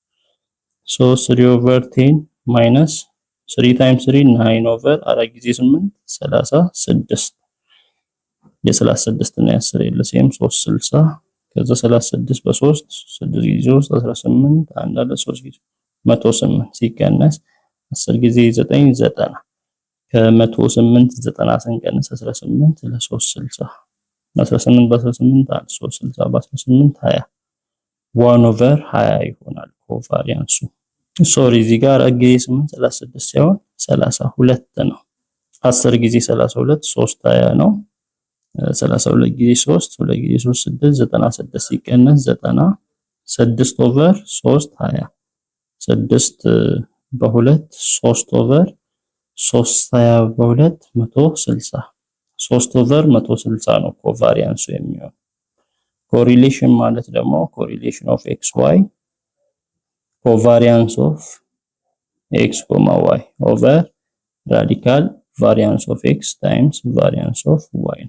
so 3 over 10 minus 3 times 3 9 over 4 ጊዜ 8 36 የ36 እና የ10 ኤልሲኤም 360 ከዛ 36 በ3 6 ጊዜ 3 18 አንድ አለ 3 ጊዜ 108 ሲቀነስ 10 ጊዜ 9 90 ከ108 90 ስንቀነስ 18 ለ360 18 በ18 አለ 360 በ18 20 1 over 20 ይሆናል ኮቫሪያንሱ ሶሪ እዚህ ጋር ጊዜ 8 36 ሳይሆን 32 ነው 10 ጊዜ 32 3 20 ነው 32 ጊዜ 3 2 ጊዜ 3 6 96 ሲቀነስ 90 6 over 3 20 6 በ2 3 over 3 20 በ2 160 3 over 160 ነው ኮቫሪያንሱ የሚሆነው ኮሪሌሽን ማለት ደግሞ ኮሪሌሽን ኦፍ xy covariance of x, y over radical variance of x times variance of y.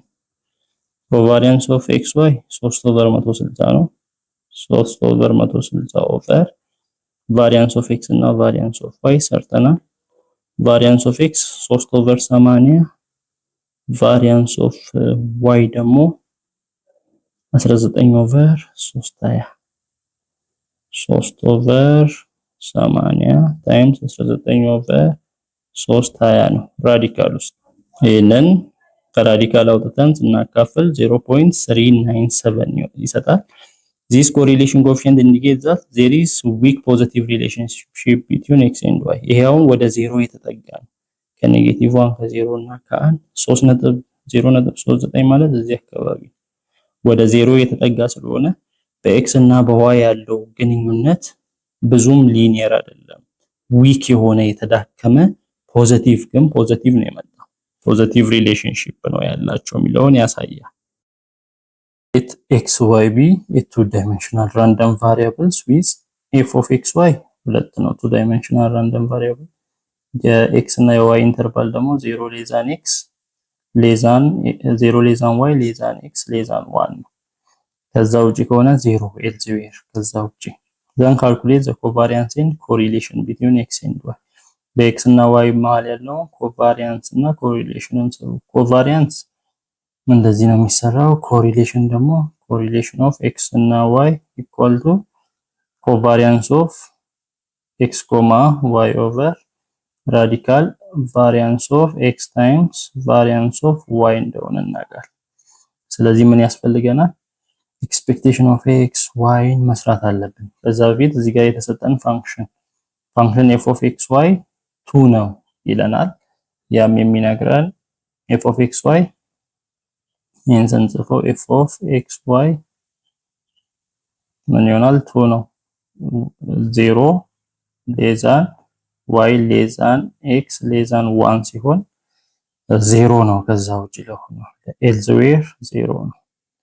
Covariance of xy 3 over 160 ነው 3 over 160 over variance of x እና variance of y ሰርተናል variance of x 3 over 80 variance of y ደግሞ 19 over 320 3 ኦቨር 80 ታይምስ 19 ኦቨር 3 20 ነው ራዲካል ውስጥ። ይሄንን ከራዲካል አውጥተን ስናካፍል 0.397 ይሰጣል። This correlation coefficient indicates that there is weak positive relationship between x and y. ይሄውን ወደ 0 የተጠጋ ነው። ከኔጌቲቭ 1 ከ0 እና ከ1 3.0.39 ማለት እዚህ አካባቢ ወደ 0 የተጠጋ ስለሆነ በኤክስ እና በዋይ ያለው ግንኙነት ብዙም ሊኒየር አይደለም። ዊክ የሆነ የተዳከመ ፖዚቲቭ ግን ፖዚቲቭ ነው የመጣው። ፖዚቲቭ ሪሌሽንሺፕ ነው ያላቸው የሚለውን ያሳያል። Let xy be a two-dimensional random variables with f of xy ሁለት ነው two dimensional random variable የኤክስ እና የዋይ ኢንተርቫል ደግሞ 0 ሌዛን ኤክስ ሌዛን 0 ሌዛን ዋይ ሌዛን ኤክስ ሌዛን 1 ነው። ከዛ ውጪ ከሆነ 0 elsewhere ከዛ ውጪ then calculate the covariance and correlation between x and y በኤክስ እና ዋይ መሃል ያለው ኮቫሪያንስ እና ኮሪሌሽንን ሰሩ። ኮቫሪያንስ እንደዚህ ነው የሚሰራው። ኮሪሌሽን ደግሞ ኮሪሌሽን ኦፍ ኤክስ እና ዋይ ኢኳል ቱ ኮቫሪያንስ ኦፍ ኤክስ ኮማ ዋይ ኦቨር ራዲካል ቫሪያንስ ኦፍ ኤክስ ታይምስ ቫሪያንስ ኦፍ ዋይ እንደሆነ እናውቃለን። ስለዚህ ምን ያስፈልገናል? ኤክስፔክቴሽን ኦፍ ኤክስ ዋይን መስራት አለብን። ከዛ በፊት እዚህ ጋር የተሰጠን ፋንክሽን ኤፍ ኦፍ ኤክስ ዋይ 2 ነው ይለናል። ያም የሚነግረን ኤፍ ኦፍ ኤክስ ዋይ ይህን ስንጽፈው ኤፍ ኦፍ ኤክስ ዋይ ምን ይሆናል? 2 ነው 0 ሌዛን ዋይ ሌዛን ኤክስ ሌዛን 1 ሲሆን 0 ነው። ከዛ ውጪ ለሆነ elsewhere 0 ነው።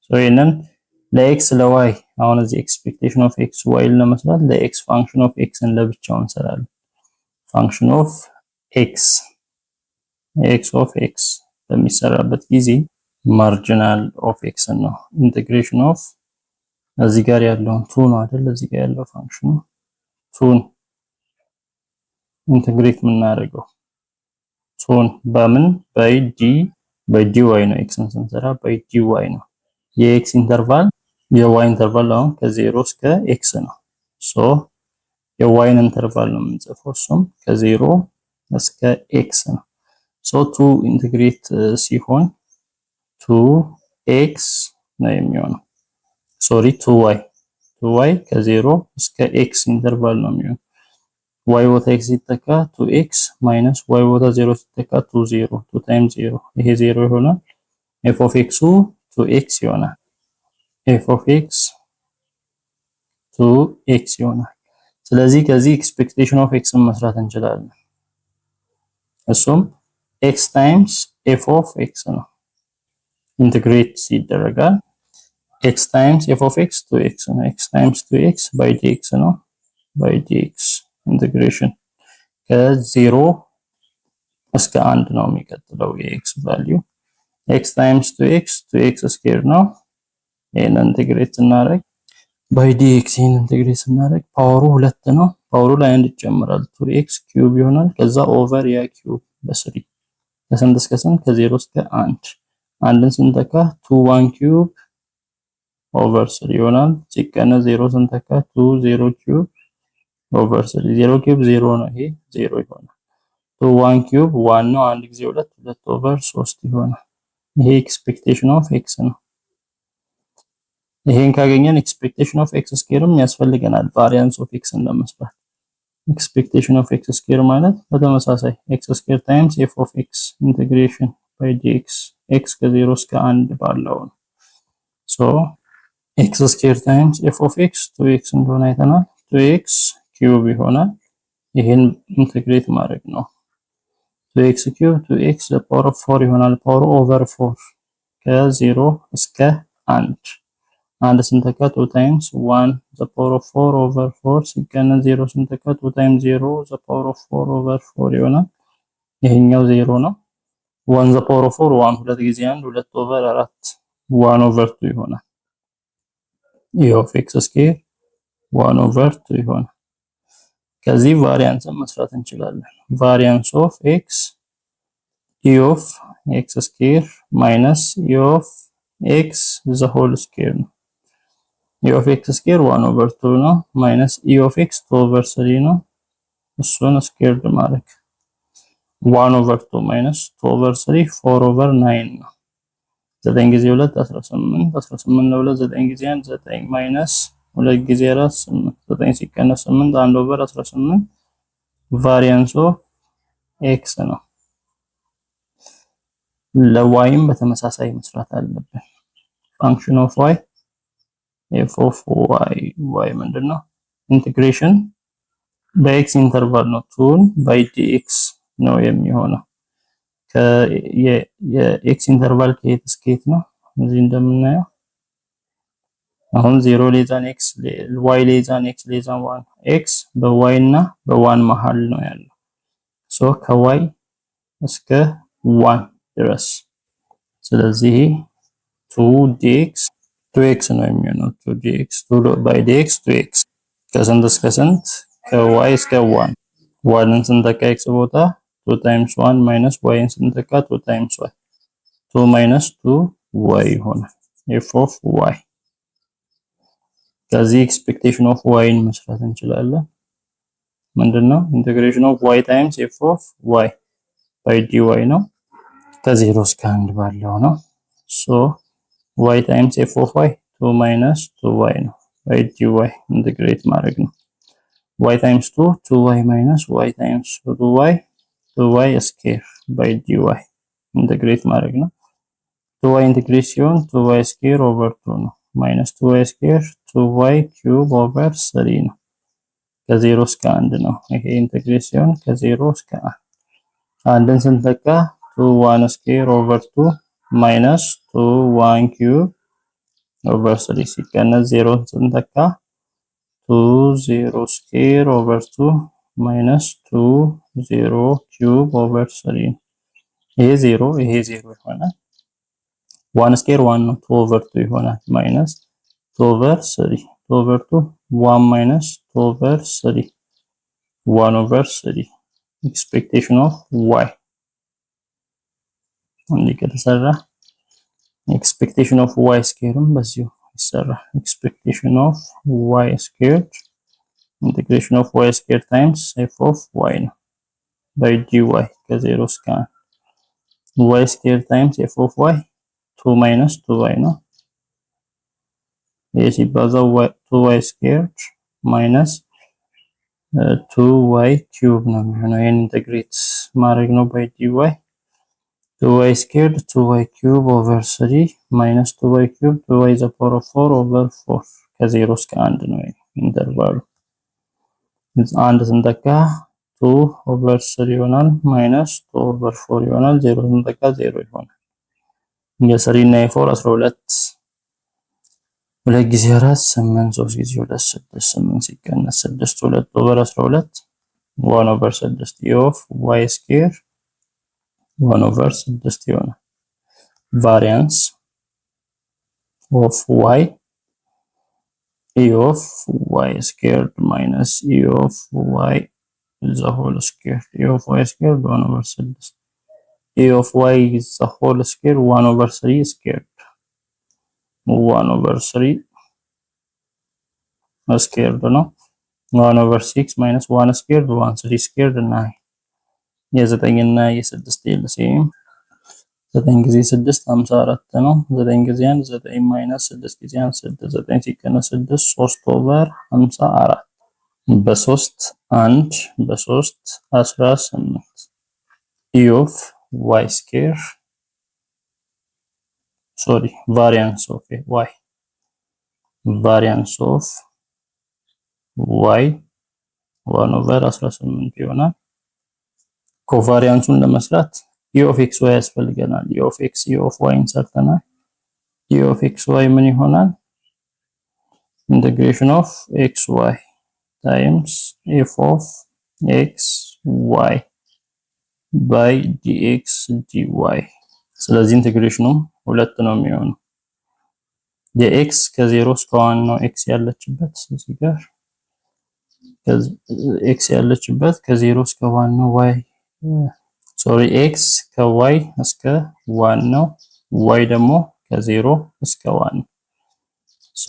ሶ ይሄንን ለኤክስ ለዋይ አሁን እዚህ ኤክስፔክቴሽን ኦፍ ኤክስ ዋይ ለመስራት ለኤክስ ፋንክሽን ኦፍ ኤክስን ለብቻው እንሰራለን። ፋንክሽን ኦፍ ኤክስ ኦፍ ኤክስ በሚሰራበት ጊዜ ማርጂናል ኦፍ ኤክስ ነው ኢንቴግሬሽን ኦፍ እዚህ ጋር ያለውን 2 ነው አይደል? እዚህ ጋር ያለው ፋንክሽኑ 2 ኢንቴግሬት የምናደርገው 2 በምን በዲ ዋይ ነው። ኤክስን ስንሰራ በዲ ዋይ ነው። የኤክስ ኢንተርቫል የዋይ ኢንተርቫል አሁን ከ0 እስከ ኤክስ ነው። ሶ የዋይን ኢንተርቫል ነው የምንጽፈው እሱም ከ0 እስከ ኤክስ ነው። ሶ 2 ኢንቴግሬት ሲሆን 2x ነው የሚሆነው። ሶሪ 2y ከ0 እስከ x ኢንተርቫል ነው የሚሆነው። y ቦታ x ሲተካ 2x ማይነስ y ቦታ 0 ሲተካ 2 ታይምስ 0 ይሄ 0 ይሆናል። f of x 2x ይሆናል። f of x 2x ይሆናል። ስለዚህ ከዚህ ኤክስፔክቴሽን ኦፍ x መስራት እንችላለን። እሱም x ታይምስ f of x ነው። ኢንተግሬት ሲደረጋል x ታይምስ f of x 2x ነው። x ታይምስ 2x by dx ነው። by dx ኢንተግሬሽን ከ0 እስከ 1 ነው የሚቀጥለው የx ቫልዩ x ታይምስ 2x ስኩዌር ነው። ይሄን ኢንተግሬት ስናደርግ by dx ኢንተግሬት ስናደርግ ፓወሩ 2 ነው። ፓወሩ ላይ 1 ይጨምራል 2x ኪዩብ ይሆናል። ከዛ ኦቨር ያ ኪዩብ በ3 ከስንት እስከ ስንት ከ0 እስከ 1 አንድን ስንተካ 2 ኪዩብ ኦቨር 3 ይሆናል። ሲቀነስ 0 ስንተካ 2 ኪዩብ ኦቨር 3 0 ኪዩብ 0 ነው። ይሄ 0 ይሆናል። 1 ኪዩብ 1 ነው። አንድ ጊዜ 2 ኦቨር 3 ይሆናል። ይሄ ኤክስፔክቴሽን ኦፍ ኤክስ ነው። ይሄን ካገኘን ኤክስፔክቴሽን ኦፍ ኤክስ ስኩዌርም ያስፈልገናል ቫሪያንስ ኦፍ ኤክስ ለመስራት። ኤክስፔክቴሽን ኦፍ ኤክስ ስኩዌር ማለት በተመሳሳይ ኤክስ ስኩዌር ታይምስ ኤፍ ኦፍ ኤክስ ኢንተግሬሽን ባይ ዲኤክስ ኤክስ ከ0 እስከ 1 ባለው ነው። ሶ ኤክስ ስኩዌር ታይምስ ኤፍ ኦፍ ኤክስ 2x እንደሆነ አይተናል። 2x ኪዩብ ይሆናል። ይሄን ኢንተግሬት ማድረግ ነው። 2x ኪዩብ 2x the power of 4 ይሆናል። ፓወሩ ኦቨር 4 ከ0 እስከ 1 አንድ ስንተካ 2 ታይምስ 1 the power of 4 over 4 ሲቀነስ 0 ስንተካ 2 ታይምስ 0 the power of 4 over 4 ይሆናል። ይሄኛው 0 ነው። 1 the power of 4 1 ሁለት ጊዜ 1 2 ኦቨር 4 1 ኦቨር 2 ይሆናል። e of x ስኩዌር 1 ኦቨር 2 ይሆናል። ከዚህ ቫሪያንስን መስራት እንችላለን። ቫሪያንስ ኦፍ x e of x ስኩዌር ማይነስ e of x the whole square ነው። e of x square 1 over 2 ነው ማይነስ e of x 2 over 3 ነው እሱን ስኩዌርድ ማድረግ 1 over 2 minus 2 over 3 4 over 9 ነው 9 ጊዜ 2 18 18 ለ2 9 ጊዜ 1 9 ማይነስ 2 ጊዜ 4 8 9 ሲቀነስ 8 1 over 18 ቫሪያንስ ኦፍ x ነው ለyም በተመሳሳይ መስራት አለብን function of y f of y ምንድነው ኢንቲግሬሽን በx ኢንተርቫል ነው 2 by dx ነው የሚሆነው የx ኢንተርቫል ከየት እስከ የት ነው እዚህ እንደምናየው አሁን 0 ሌዛን x y ሌዛን x ሌዛን 1 x በy እና በ1 መሃል ነው ያለው ሶ ከy እስከ 1 ድረስ ስለዚህ 2dx 2x ነው የሚሆነው 2dx 2 by dx 2x ከስንት እስከ ስንት ከy እስከ 1 1ን ስንተካ x ቦታ 2 times 1 minus y ስንተካ 2 times y 2 minus 2y ይሆናል f of y ከዚህ ኤክስፔክቴሽን ኦፍ y ን መስራት እንችላለን ምንድነው ኢንቲግሬሽን ኦፍ y times f of y by dy ነው ከ0 እስከ 1 ባለው ነው ሶ y times f of y 2 minus 2y ነው by dy ኢንቲግሬት ማድረግ ነው y times 2 2y minus y times 2y 2y square by dy ኢንቲግሬት ማድረግ ነው 2y ኢንቲግሬት ሲሆን 2y square over 2 ነው minus 2y square 2y cube over 3 ነው ከ0 እስከ 1 ነው ይሄ ኢንቲግሬት ሲሆን ከ0 እስከ 1 አንድን ስንተካ 2 1 square over 2 minus 2 1 cube over 3 ሲቀነስ 0 ስንተካ 2 0 square over 2 minus 2 0 cube over 3 ይሄ 0 ይሄ 0 ይሆናል 1 square 1 ነው 2 over 2 ይሆናል minus 2 over 3 2 over 2 1 minus 2 over 3 1 over 3 expectation of y እንዲህ ከተሰራ expectation of y squareም በዚሁ ይሰራ expectation of y squared integration of y squared times f of y ነው by dy ከ0 እስከ 1 y squared times f of y 2 minus 2y ነው ይህ ሲባዛው 2y squared minus 2y cube ነው የሚሆነው ይሄን ኢንተግሬት ማድረግ ነው by dy 2y squared 2y cube over 3 minus 2y cube 2y is the power of 4 over 4 ከ0 እስከ 1 ነው ኢንተርቫሉ አንድ ስንተካ 2 over 3 ይሆናል minus 2 over 4 ይሆናል 0 ስንተካ 0 ይሆናል የ3 እና የ4 12 ሁለት ጊዜ 4 8 3 ጊዜ 2 6 8 ሲቀነስ 6 2 over 12 1 over 6 of y square 1 over 6 ይሆናል variance of y e of y squared minus e of y is the whole square e of y squared 1 over 6 e of y is the whole square 1 over 3 squared 1 over 3 squared ነው 1 over 6 minus 1 squared 1 3 squared 9 የ9 እና የ6 ኤልሲኤም 9 ጊዜ 6 54 ነው 9 ጊዜ 1 9 minus 6 ጊዜ 1 6 9 ሲቀነስ 6 3 over 54 በ3 1 በ3 18 e of y square sorry variance of y variance of y 1 over 18 ይሆናል ኮቫሪያንሱን ለመስራት e of x y ያስፈልገናል e of x e of y እንሰርተናል e of x y ምን ይሆናል integration of x y times f of x y by dx dy ስለዚህ ኢንቲግሬሽኑ ሁለት ነው የሚሆነው የx ከ0 እስከ 1 ነው x ያለችበት እዚህ ጋር x ያለችበት ከ0 እስከ 1 ነው y sorry x ከy እስከ 1 ነው y ደግሞ ከ0 እስከ 1 ሶ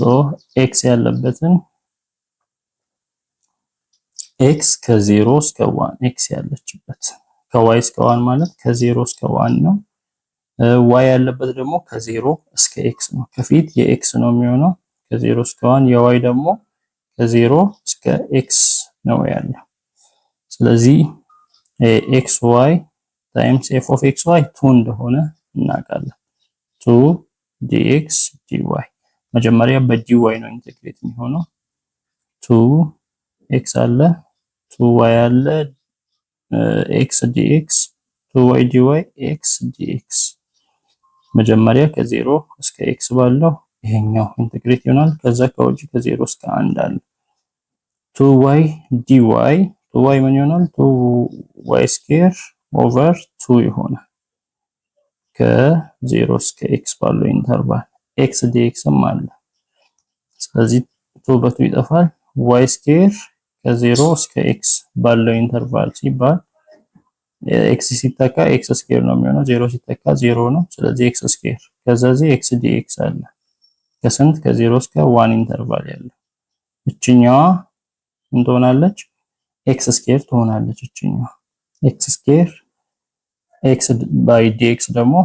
ኤክስ ያለበትን ኤክስ ከ0 እስከ 1 ኤክስ ያለችበት ከዋይ እስከ 1 ማለት ከ0 እስከ 1 ነው። ዋይ ያለበት ደግሞ ከ0 እስከ ኤክስ ነው። ከፊት የኤክስ ነው የሚሆነው ከ0 እስከ 1 የዋይ ደግሞ ከ0 እስከ ኤክስ ነው ያለው። ስለዚህ ኤክስ ዋይ ታይምስ ኤፍ ኦፍ ኤክስ ዋይ 2 እንደሆነ እናውቃለን። 2 ዲኤክስ ዲዋይ መጀመሪያ በዲዋይ ነው ኢንተግሬት የሚሆነው 2 ኤክስ አለ 2 ዋይ አለ ኤክስ ዲኤክስ 2 ዋይ ዲዋይ ኤክስ ዲኤክስ መጀመሪያ ከ0 እስከ ኤክስ ባለው ይሄኛው ኢንተግሬት ይሆናል። ከዛ ከውጪ ከ0 እስከ 1 አለ 2y dy 2y ምን ይሆናል 2y ስኩዌር ኦቨር 2 ይሆናል። ከ0 እስከ ኤክስ ባለው ኢንተርቫል ኤክስ ዲኤክስም አለ። ስለዚህ 2 በ2 ይጠፋል። y ስኩዌር ከ0 እስከ ኤክስ ባለው ኢንተርቫል ሲባል ኤክስ ሲተካ ኤክስ ስኩዌር ነው የሚሆነው 0 ሲተካ 0 ነው። ስለዚህ ኤክስ ስኩዌር ከዛ እዚህ ኤክስ ዲኤክስ አለ ከስንት ከ0 እስከ 1 ኢንተርቫል ያለው እችኛዋ ምን ትሆናለች ኤክስ ስኩዌር ትሆናለች። እችኛዋ ኤክስ ስኩዌር ኤክስ ባይ ዲኤክስ ደግሞ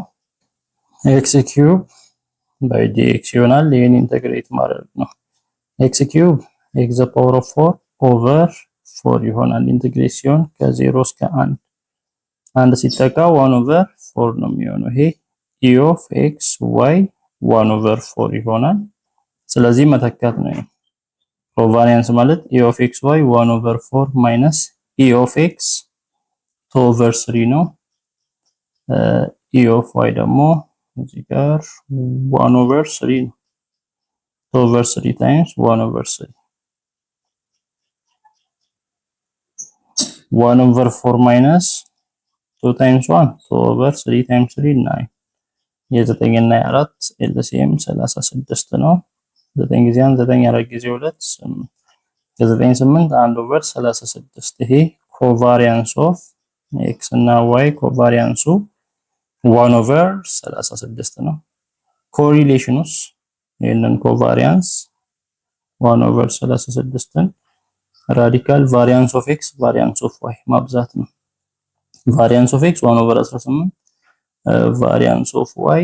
ኤክስ ኪዩብ ባይ ዲኤክስ ይሆናል። ይሄን ኢንተግሬት ማድረግ ነው። ኤክስ ኪዩብ ኤክስ ዘ ፓወር ኦፍ 4 ኦቨር 4 ይሆናል። ኢንተግሬት ሲሆን ከ0 እስከ 1 አንድ ሲተካ 1 ኦቨር 4 ነው የሚሆነው። ይሄ e of x y 1 ኦቨር 4 ይሆናል። ስለዚህ መተካት ነው። ኮቫሪያንስ ማለት e of x y 1 ኦቨር 4 ማይነስ e of x 2 ኦቨር 3 ነው። e of y ደግሞ እዚህ ጋር 1 ኦቨር 3 ነው። 2 ኦቨር 3 ታይምስ 1 ኦቨር 3 1 ኦቨር 4 ማይነስ 2 ታይምስ 1 2 ኦቨር 3 ታይምስ 3 9 የ9 እና የ4 ኤልሲኤም 36 ነው። 9 ጊዜ 1 9 4 ጊዜ 2 8 ከ9 8 1 ኦቨር 36 ይሄ ኮቫሪያንስ ኦፍ ኤክስ እና ዋይ ኮቫሪያንሱ 1 ኦቨር 36 ነው። ኮሪሌሽኑስ ይሄንን ኮቫሪያንስ 1 ኦቨር 36ን ራዲካል ቫሪያንስ ኦፍ ኤክስ ቫሪያንስ ኦፍ ዋይ ማብዛት ነው። ቫሪያንስ ኦፍ ኤክስ 1 ኦቨር 18 ቫሪያንስ ኦፍ ዋይ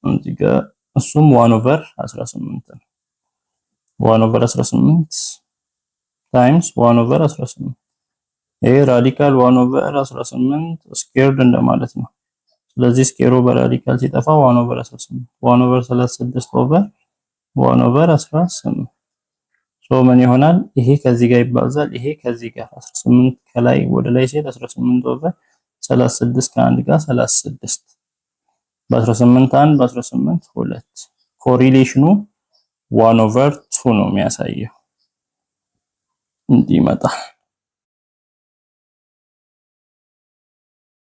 እዚህ ጋር እሱም 1 ኦቨር 18 ነው። 1 ኦቨር 18 ታይምስ 1 ኦቨር 18 ይሄ ራዲካል 1 ኦቨር 18 ስኩዌርድ እንደማለት ነው። ስለዚህ ስኩዌሩ በራዲካል ሲጠፋ 1 ኦቨር 18 1 ኦቨር 36 ኦቨር 1 ኦቨር 18 ሶ ምን ይሆናል? ይሄ ከዚህ ጋር ይባዛል። ይሄ ከዚህ ጋር 18 ከላይ ወደ ላይ ሲሄድ 18 ኦቨር 36 ከአንድ ጋር 36 በ18 1 በ18 2 ኮሪሌሽኑ 1 ኦቨር 2 ነው የሚያሳየው እንዲህ ይመጣል።